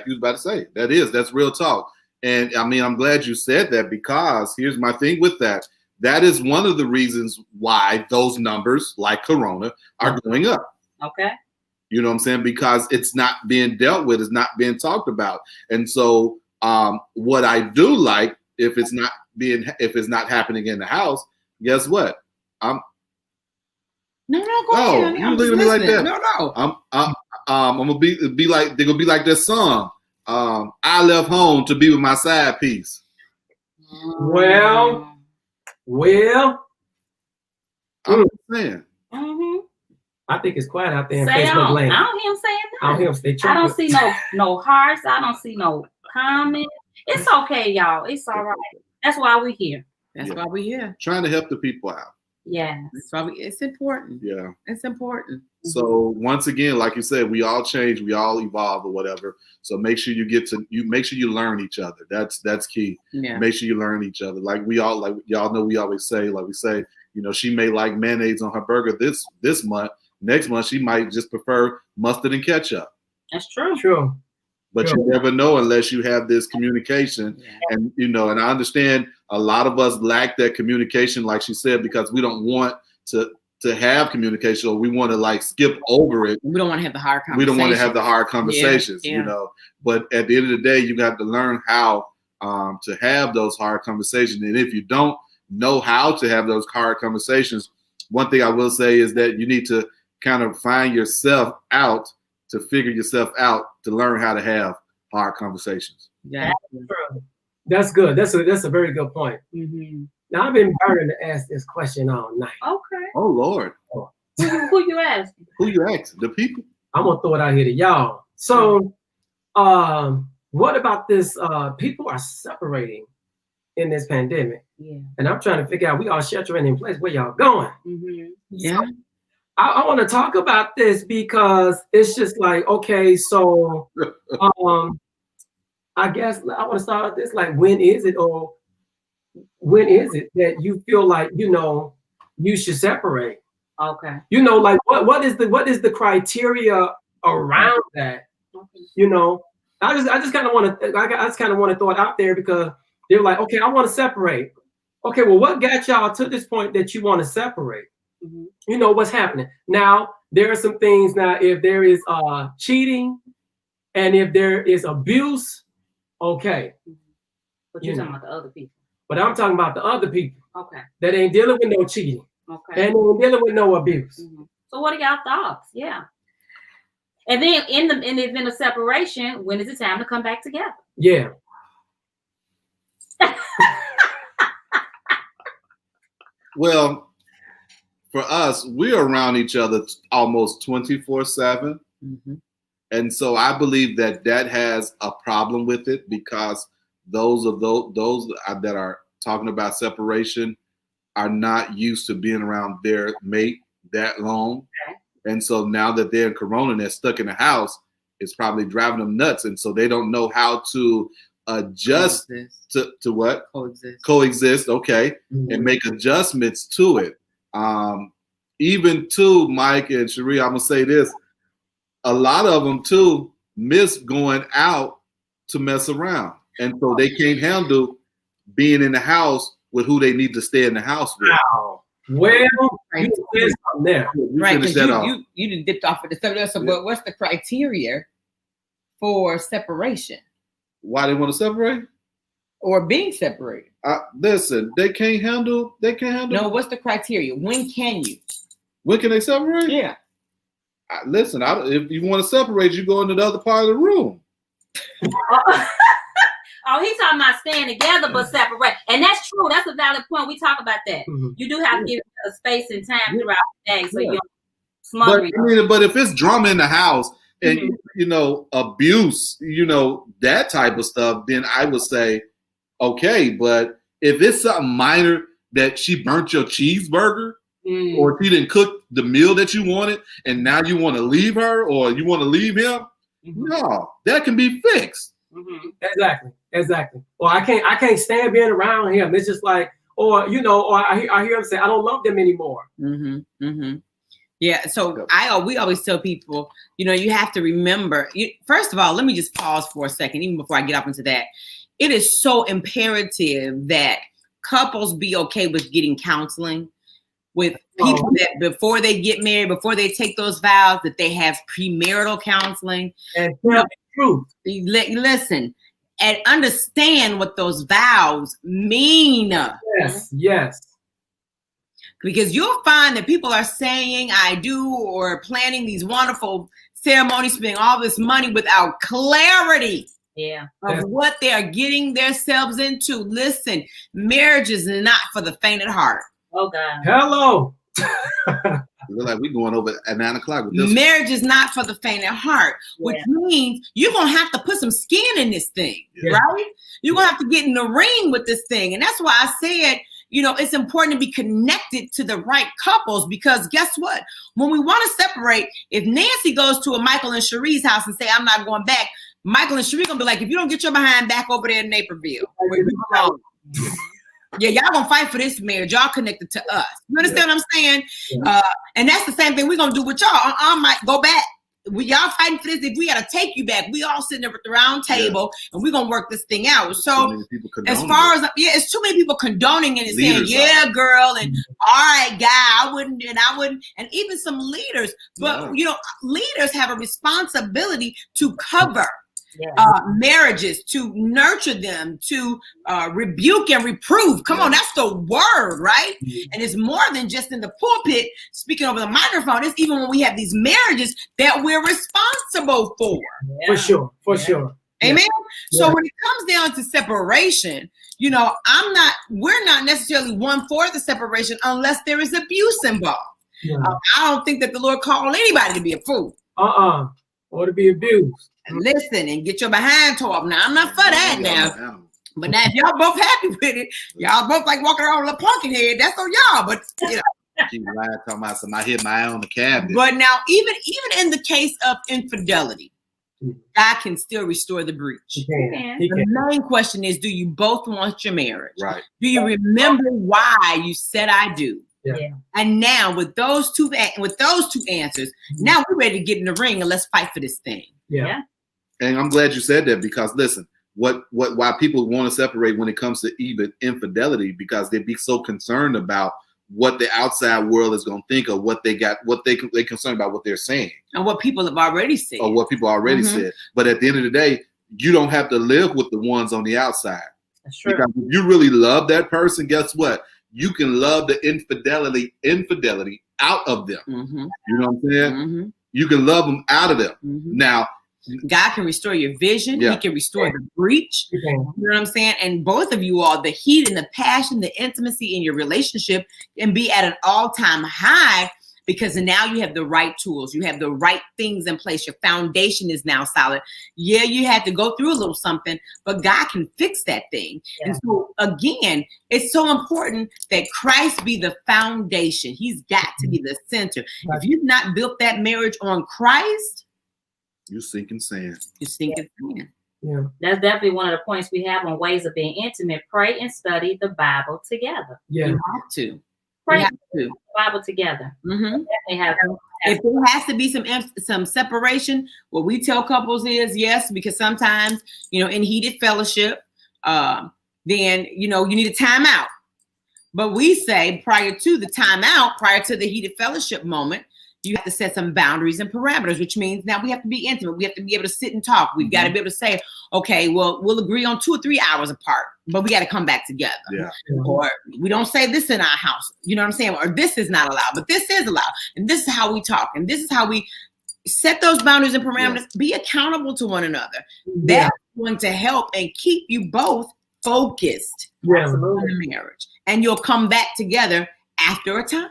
was about to say, that's real talk. And I mean, I'm glad you said that, because here's my thing with that. That is one of the reasons why those numbers, like Corona, are going up. Okay. You know what I'm saying? Because it's not being dealt with, it's not being talked about. And so what I do like, if it's not happening in the house, guess what? No, go ahead. You look at me like that. No. I'm gonna be like, they're gonna be like this song. I left home to be with my side piece. Well. I'm saying. I think it's quiet out there in Facebook Facebook land. I don't hear him saying that. I don't hear him say I don't see no hearts. I don't see no comment. It's okay, y'all. It's all right. That's why we're here. That's why we're here. Trying to help the people out. Yeah. That's why it's important. Yeah. It's important. So once again, like you said, we all change, we all evolve or whatever. So make sure make sure you learn each other. That's key. Yeah. Make sure you learn each other. Like y'all know, we always say, she may like mayonnaise on her burger this month. Next month, she might just prefer mustard and ketchup. That's true. True. But you never know unless you have this communication. Yeah. And, and I understand a lot of us lack that communication, like she said, because we don't want to have communication, or we want to skip over it. We don't want to have the hard conversations. We don't want to have the hard conversations, But at the end of the day, you got to learn how to have those hard conversations. And if you don't know how to have those hard conversations, one thing I will say is that you need to kind of find yourself out to figure yourself out, to learn how to have hard conversations. Yeah, that's good. That's a very good point. Now I've been burning to ask this question all night. Okay. Oh Lord. Who you asking? Who you asking? The people. I'm gonna throw it out here to y'all. So, what about this? People are separating in this pandemic. Yeah. And I'm trying to figure out, we all sheltering in place. Where y'all going? Yeah. So, I want to talk about this because it's just like, okay, so I guess I want to start with this. Like, when is it that you feel like, you should separate? Okay. Like what is the criteria around that? I just kind of want to throw it out there because they're like, okay, I want to separate. Okay, well, what got y'all to this point that you want to separate? What's happening now? There are some things now. If there is cheating, and if there is abuse, okay. But you're talking about the other people. But I'm talking about the other people. Okay. That ain't dealing with no cheating. Okay. And ain't dealing with no abuse. So what are y'all thoughts? Yeah. And then in the event of separation, when is it time to come back together? Yeah. Well, for us, we're around each other almost 24/7. And so I believe that has a problem with it because those that are talking about separation are not used to being around their mate that long. Okay. And so now that they're in Corona and they're stuck in the house, it's probably driving them nuts. And so they don't know how to adjust to what? Coexist, okay, and make adjustments to it. Even to Mike and Cherie, I'm gonna say this: a lot of them too miss going out to mess around, and so they can't handle being in the house with who they need to stay in the house with. Wow. Well, you said something there. Right, because you didn't dipped off of the subject. So, but what's the criteria for separation? Why they want to separate? Or being separated? Listen, they can't handle. No, what's the criteria? When can you? When can they separate? Yeah. Listen, if you want to separate, you go into the other part of the room. Oh, he's talking about staying together but separate. And that's true. That's a valid point. We talk about that. You do have to give a space and time throughout the day so you don't smother. But if it's drama in the house and abuse, that type of stuff, then I would say, okay. But if it's something minor that she burnt your cheeseburger or she didn't cook the meal that you wanted and now you want to leave her or you want to leave him, no, that can be fixed. Exactly. Or I can't stand being around him. It's just like, or I hear him say, I don't love them anymore. Yeah. So we always tell people, you have to remember. First of all, let me just pause for a second, even before I get up into that. It is so imperative that couples be okay with getting counseling with people that before they get married, before they take those vows, that they have premarital counseling. And tell the truth. Listen and understand what those vows mean. Yes. Because you'll find that people are saying I do or planning these wonderful ceremonies, spending all this money without clarity of what they are getting themselves into. Listen, marriage is not for the faint at heart. Oh God. Hello. Look like we're going over at 9 o'clock with this. Marriage is not for the faint at heart, which means you're going to have to put some skin in this thing, right? You're going to have to get in the ring with this thing. And that's why I said, it's important to be connected to the right couples, because guess what? When we want to separate, if Nancy goes to a Michael and Cherie's house and say, I'm not going back, Michael and Cherie going to be like, if you don't get your behind back over there in Naperville, where you belong. Yeah, y'all gonna fight for this marriage. Y'all connected to us. You understand what I'm saying? And that's the same thing we're gonna do with y'all. I might go back. Y'all fighting for this. If we gotta take you back, we all sitting there at the round table and we're gonna work this thing out. So as far as it's too many people condoning it and saying, yeah, girl, and all right, guy, I wouldn't, and even some leaders. But leaders have a responsibility to cover. marriages, to nurture them, to rebuke and reprove. Come on, that's the word, right? And it's more than just in the pulpit speaking over the microphone. It's even when we have these marriages that we're responsible for. For sure. Amen. So when it comes down to separation, you know, we're not necessarily one for the separation unless there is abuse involved. I don't think that the Lord called anybody to be a fool. Or to be abused. Listen and get your behind tore up. Now, I'm not for that now. But now, if y'all both happy with it, y'all both like walking around with a pumpkin head, that's on y'all. But, you know. She lied talking about somebody hit my eye on the cabinet. But now, even in the case of infidelity, God can still restore the breach. He can. The main question is, do you both want your marriage? Right. Do you remember why you said I do? Yeah. And now with those two answers, now we're ready to get in the ring and let's fight for this thing. Yeah. And I'm glad you said that, because listen, why people want to separate when it comes to even infidelity, because they be so concerned about what the outside world is going to think of what they concerned about what they're saying and what people have already said said. But at the end of the day, you don't have to live with the ones on the outside. That's true. Because if you really love that person, guess what? You can love the infidelity out of them. Mm-hmm. You know what I'm saying? Mm-hmm. You can love them out of them. Mm-hmm. Now, God can restore your vision. He can restore the breach. You know what I'm saying? And both of you all, the heat and the passion, the intimacy in your relationship can be at an all-time high, because now you have the right tools. You have the right things in place. Your foundation is now solid. Yeah, you had to go through a little something, but God can fix that thing. Yeah. And so again, it's so important that Christ be the foundation. He's got to be the center. Right. If you've not built that marriage on Christ, you're sinking sand. You're sinking sand. Yeah. That's definitely one of the points we have on ways of being intimate. Pray and study the Bible together. Yeah. You have to. Pray the Bible together. Mm-hmm. If there has to be some separation, what we tell couples is yes, because sometimes, you know, in heated fellowship, then, you know, you need a timeout. But we say prior to the timeout, prior to the heated fellowship moment, you have to set some boundaries and parameters, which means now we have to be intimate. We have to be able to sit and talk. We've got to be able to say, okay, well, we'll agree on 2 or 3 hours apart, but we got to come back together. Yeah. Or we don't say this in our house. You know what I'm saying? Or this is not allowed, but this is allowed. And this is how we talk. And this is how we set those boundaries and parameters. Yes. Be accountable to one another. That's going to help and keep you both focused on the marriage. And you'll come back together after a time.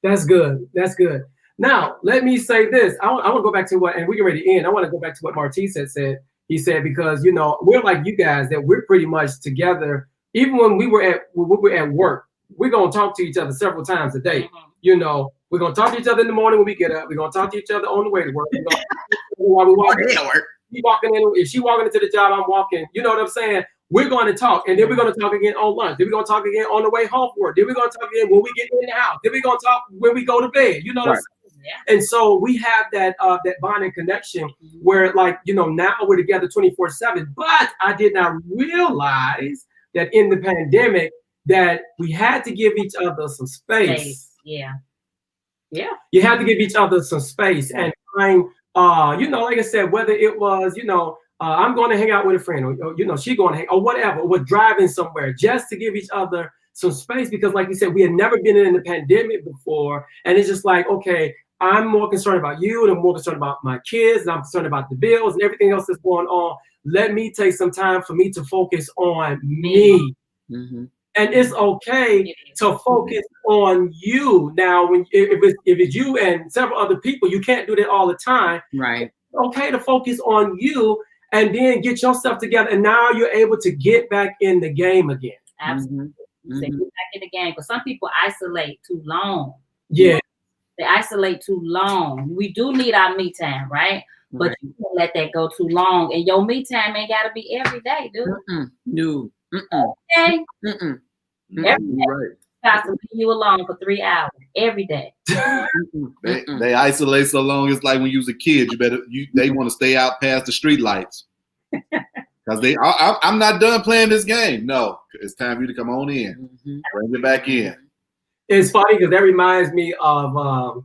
That's good. That's good. Now, let me say this. I want to go back to what, and we get ready to end. I want to go back to what Martise had said. He said, because, you know, we're like you guys, that we're pretty much together. Even when we were at work, we're going to talk to each other several times a day. Mm-hmm. You know, we're going to talk to each other in the morning when we get up. We're going to talk to each other on the way to work. While we walk to work. If she's walking into the job, I'm walking. You know what I'm saying? We're going to talk, and then we're going to talk again on lunch. Then we're going to talk again on the way home from work. Then we're going to talk again when we get in the house. Then we're going to talk when we go to bed. You know what I'm saying? Yeah. And so we have that bonding connection where, like, you know, now we're together 24/7. But I did not realize that in the pandemic that we had to give each other some space. Yeah. You had to give each other some space, and you know, like I said, whether it was, you know, I'm going to hang out with a friend, or you know, she's going to hang, or whatever, or we're driving somewhere, just to give each other some space, because like you said, we had never been in a pandemic before, and it's just like, okay, I'm more concerned about you, and I'm more concerned about my kids, and I'm concerned about the bills and everything else that's going on. Let me take some time for me to focus on me. Mm-hmm. And it's okay to focus on you. Now, when if it's you and several other people, you can't do that all the time. Right. It's okay to focus on you. And then get yourself together, and now you're able to get back in the game again. Absolutely. Mm-hmm. So get back in the game. But some people isolate too long. Yeah. They isolate too long. We do need our me time, right? But you can't let that go too long. And your me time ain't got to be every day, dude. No. Okay? Every day. Right. To leave you alone for 3 hours every day. They isolate so long. It's like when you was a kid. They want to stay out past the street lights because I'm not done playing this game. No, it's time for you to come on in. Bring it back in. It's funny because that reminds me of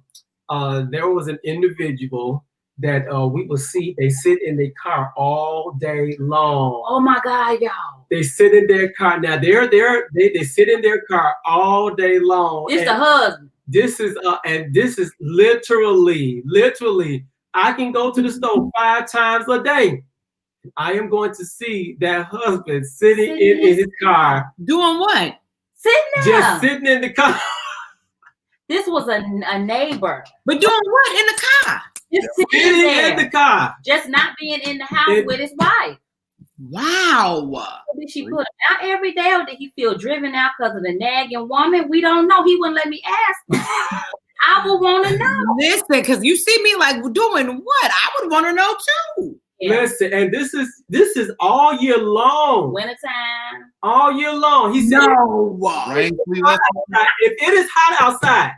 there was an individual that we will see they sit in their car all day long. Oh my God, y'all! They sit in their car. Now they sit in their car all day long. It's the husband. This is literally. I can go to the store 5 times a day. I am going to see that husband sitting in his car. Doing what? Just sitting in the car. This was a neighbor. But doing what in the car? Just sitting in the car. Just not being in the house with his wife. Wow. Did she put him out every day, or did he feel driven out because of the nagging woman? We don't know. He wouldn't let me ask. I would want to know. Listen, because you see me like doing what? I would want to know too. Yeah. Listen, and this is all year long. Wintertime. All year long. He said, no. If it is hot outside,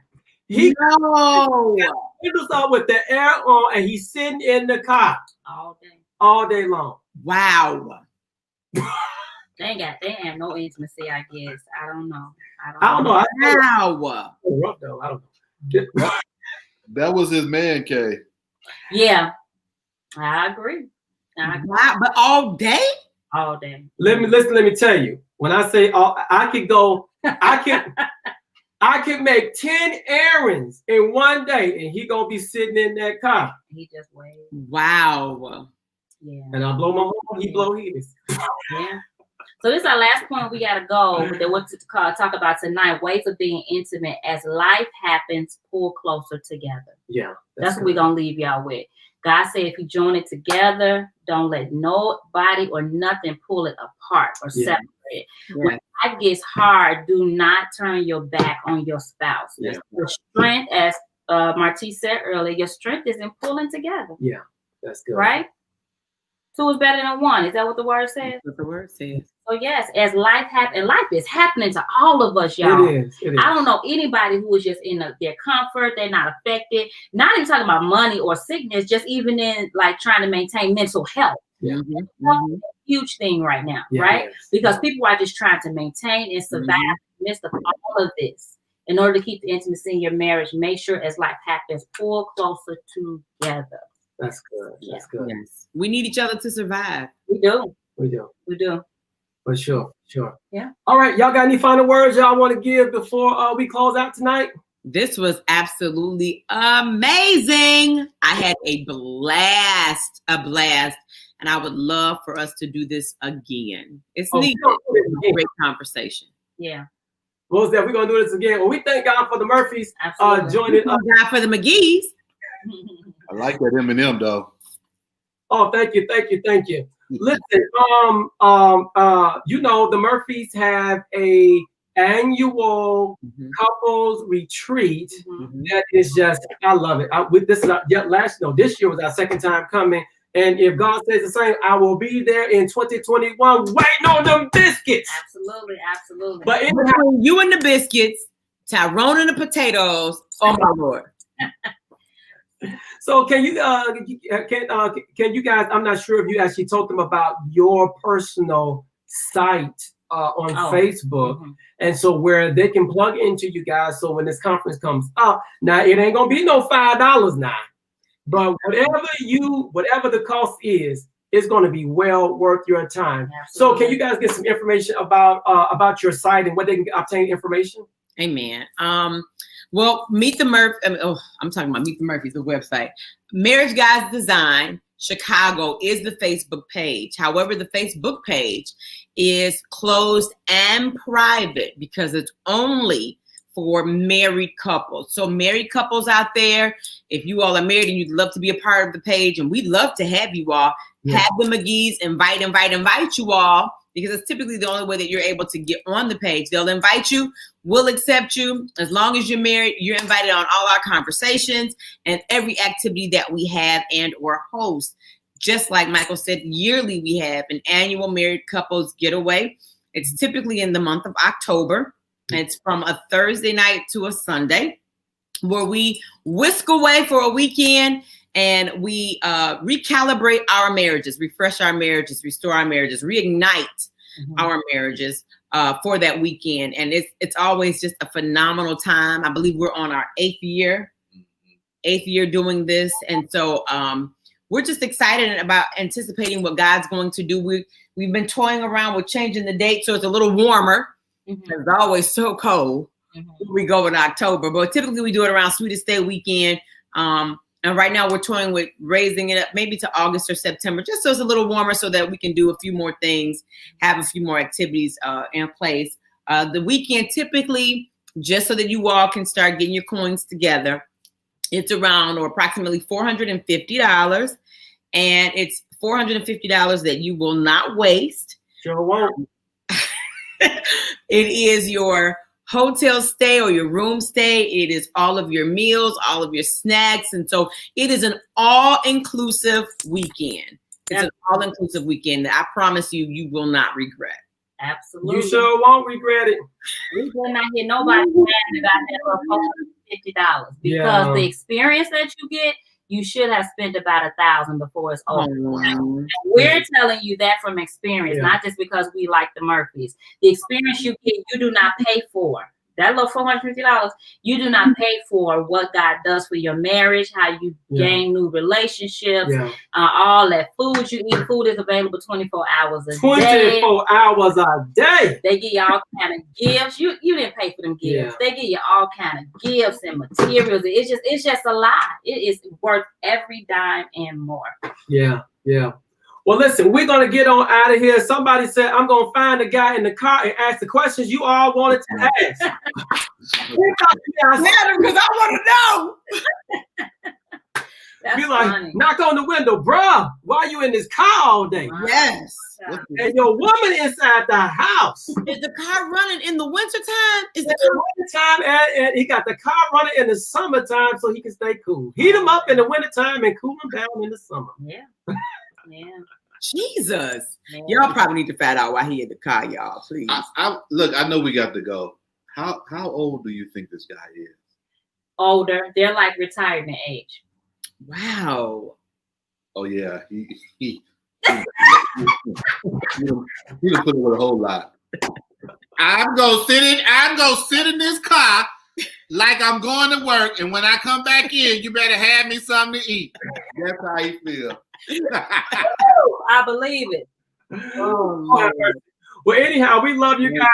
he windows up with the air on, and he's sitting in the car all day long. Wow. They have no intimacy, I guess. I don't know. Wow. Rough though. I don't know. That was his man cave. Yeah. I agree. Wow, but all day? All day. Let me tell you. When I say I can make 10 errands in one day, and he gonna be sitting in that car. He just waits. Wow. Yeah. And I blow my horn, he blow his. Yeah. So this is our last point. We gotta go. That what to talk about tonight. Ways of being intimate as life happens. Pull closer together. Yeah. That's what we're gonna leave y'all with. God said, if you join it together, don't let nobody or nothing pull it apart or separate it. Yeah. When life gets hard, do not turn your back on your spouse. Yeah. Your strength, as Marti said earlier, your strength is in pulling together. Yeah, that's good. Right? 2 is better than 1. Is that what the word says? That's what the word says. So yes, as life happens, life is happening to all of us, y'all. It is. I don't know anybody who is just in their comfort. They're not affected. Not even talking about money or sickness, just even in like trying to maintain mental health. Yeah. Mm-hmm. Huge thing right now, right? Because people are just trying to maintain and survive in the midst of all of this. In order to keep the intimacy in your marriage, make sure as life happens, pull closer together. That's good. That's good. Yes. We need each other to survive. We do. We do. We do. For sure. Yeah. All right. Y'all got any final words y'all want to give before we close out tonight? This was absolutely amazing. I had a blast. And I would love for us to do this again. It's neat. It's a great conversation. Yeah. What was that? We're going to do this again. Well, we thank God for the Murphys joining us. God for the McGees. I like that M&M though. Oh, thank you. Listen, the Murphys have a annual couples retreat that is just, I love it. This year was our second time coming. And if God says the same, I will be there in 2021 waiting on them biscuits. Absolutely. But between you and the biscuits, Tyrone and the potatoes, oh my Lord. So can you guys, I'm not sure if you actually told them about your personal site on Facebook. And so where they can plug into you guys. So when this conference comes up, now it ain't going to be no $5 now. But whatever the cost is, it's going to be well worth your time. Absolutely. So can you guys get some information about your site and where they can obtain information? Amen. Well, Meet the Murphys. I'm talking about Meet the Murphys, the website. Marriage Guys Design Chicago is the Facebook page. However, the Facebook page is closed and private because it's only for married couples. So married couples out there, if you all are married and you'd love to be a part of the page, and we'd love to have you all, have the McGees invite you all, because it's typically the only way that you're able to get on the page. They'll invite you, we'll accept you. As long as you're married, you're invited on all our conversations and every activity that we have and or host. Just like Michael said, yearly we have an annual married couples getaway. It's typically in the month of October. It's from a Thursday night to a Sunday, where we whisk away for a weekend and we recalibrate our marriages, refresh our marriages, restore our marriages, reignite our marriages for that weekend. And it's always just a phenomenal time. I believe we're on our 8th year 8th year doing this. And so we're just excited about anticipating what God's going to do. We've been toying around with changing the date so it's a little warmer. It's always so cold. We go in October, but typically we do it around Sweetest Day weekend. And right now we're toying with raising it up maybe to August or September, just so it's a little warmer so that we can do a few more things, have a few more activities in place. The weekend typically, just so that you all can start getting your coins together, it's around or approximately $450. And it's $450 that you will not waste. Sure won't. It is your hotel stay or your room stay. It is all of your meals, all of your snacks. And so it is an all-inclusive weekend. It's an all-inclusive weekend that I promise you, you will not regret. Absolutely. You sure won't regret it. We will not hear nobody saying about that $450 because the experience that you get, you should have spent about $1,000 before it's over. We're telling you that from experience, not just because we like the Murphys. The experience you get, you do not pay for. That little $450, you do not pay for what God does for your marriage, how you gain new relationships, all that food you eat. Food is available 24 hours a day. 24 hours a day. They give you all kind of gifts. You didn't pay for them gifts. They give you all kind of gifts and materials. It's just a lot. It is worth every dime and more. Yeah. Well, listen, we're going to get on out of here. Somebody said, I'm going to find the guy in the car and ask the questions you all wanted to ask. Because I want to know. Be like, funny. Knock on the window, bruh. Why are you in this car all day? Yes. And your woman inside the house. Is the car running in the wintertime? Is the wintertime, and he got the car running in the summertime so he can stay cool. Heat him up in the wintertime and cool him down in the summer. Yeah. Jesus. Y'all probably need to find out why he in the car, y'all. Please. Look, I know we got to go. How old do you think this guy is? Older. They're like retirement age. Wow. Oh yeah, he done put it with a whole lot. I'm gonna sit in this car like I'm going to work, and when I come back in, you better have me something to eat. That's how he feel. I believe it. Oh, well, anyhow, we love you guys.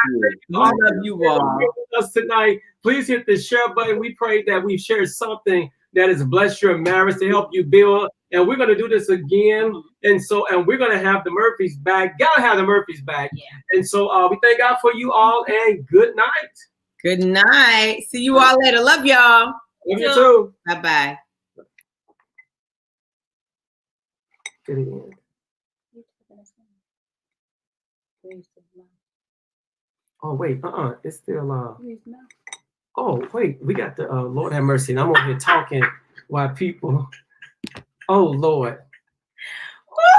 I love you all. With us tonight. Please hit the share button. We pray that we've shared something that has blessed your marriage to help you build. And we're going to do this again. And we're going to have the Murphys back. Gotta have the Murphys back. Yeah. And so we thank God for you all, and good night. Good night. See you all later. Love y'all. Love you too. Bye-bye. Get it in. Oh, wait. It's still... Oh, wait. We got the... Lord have mercy. And I'm over here talking while people... Oh, Lord.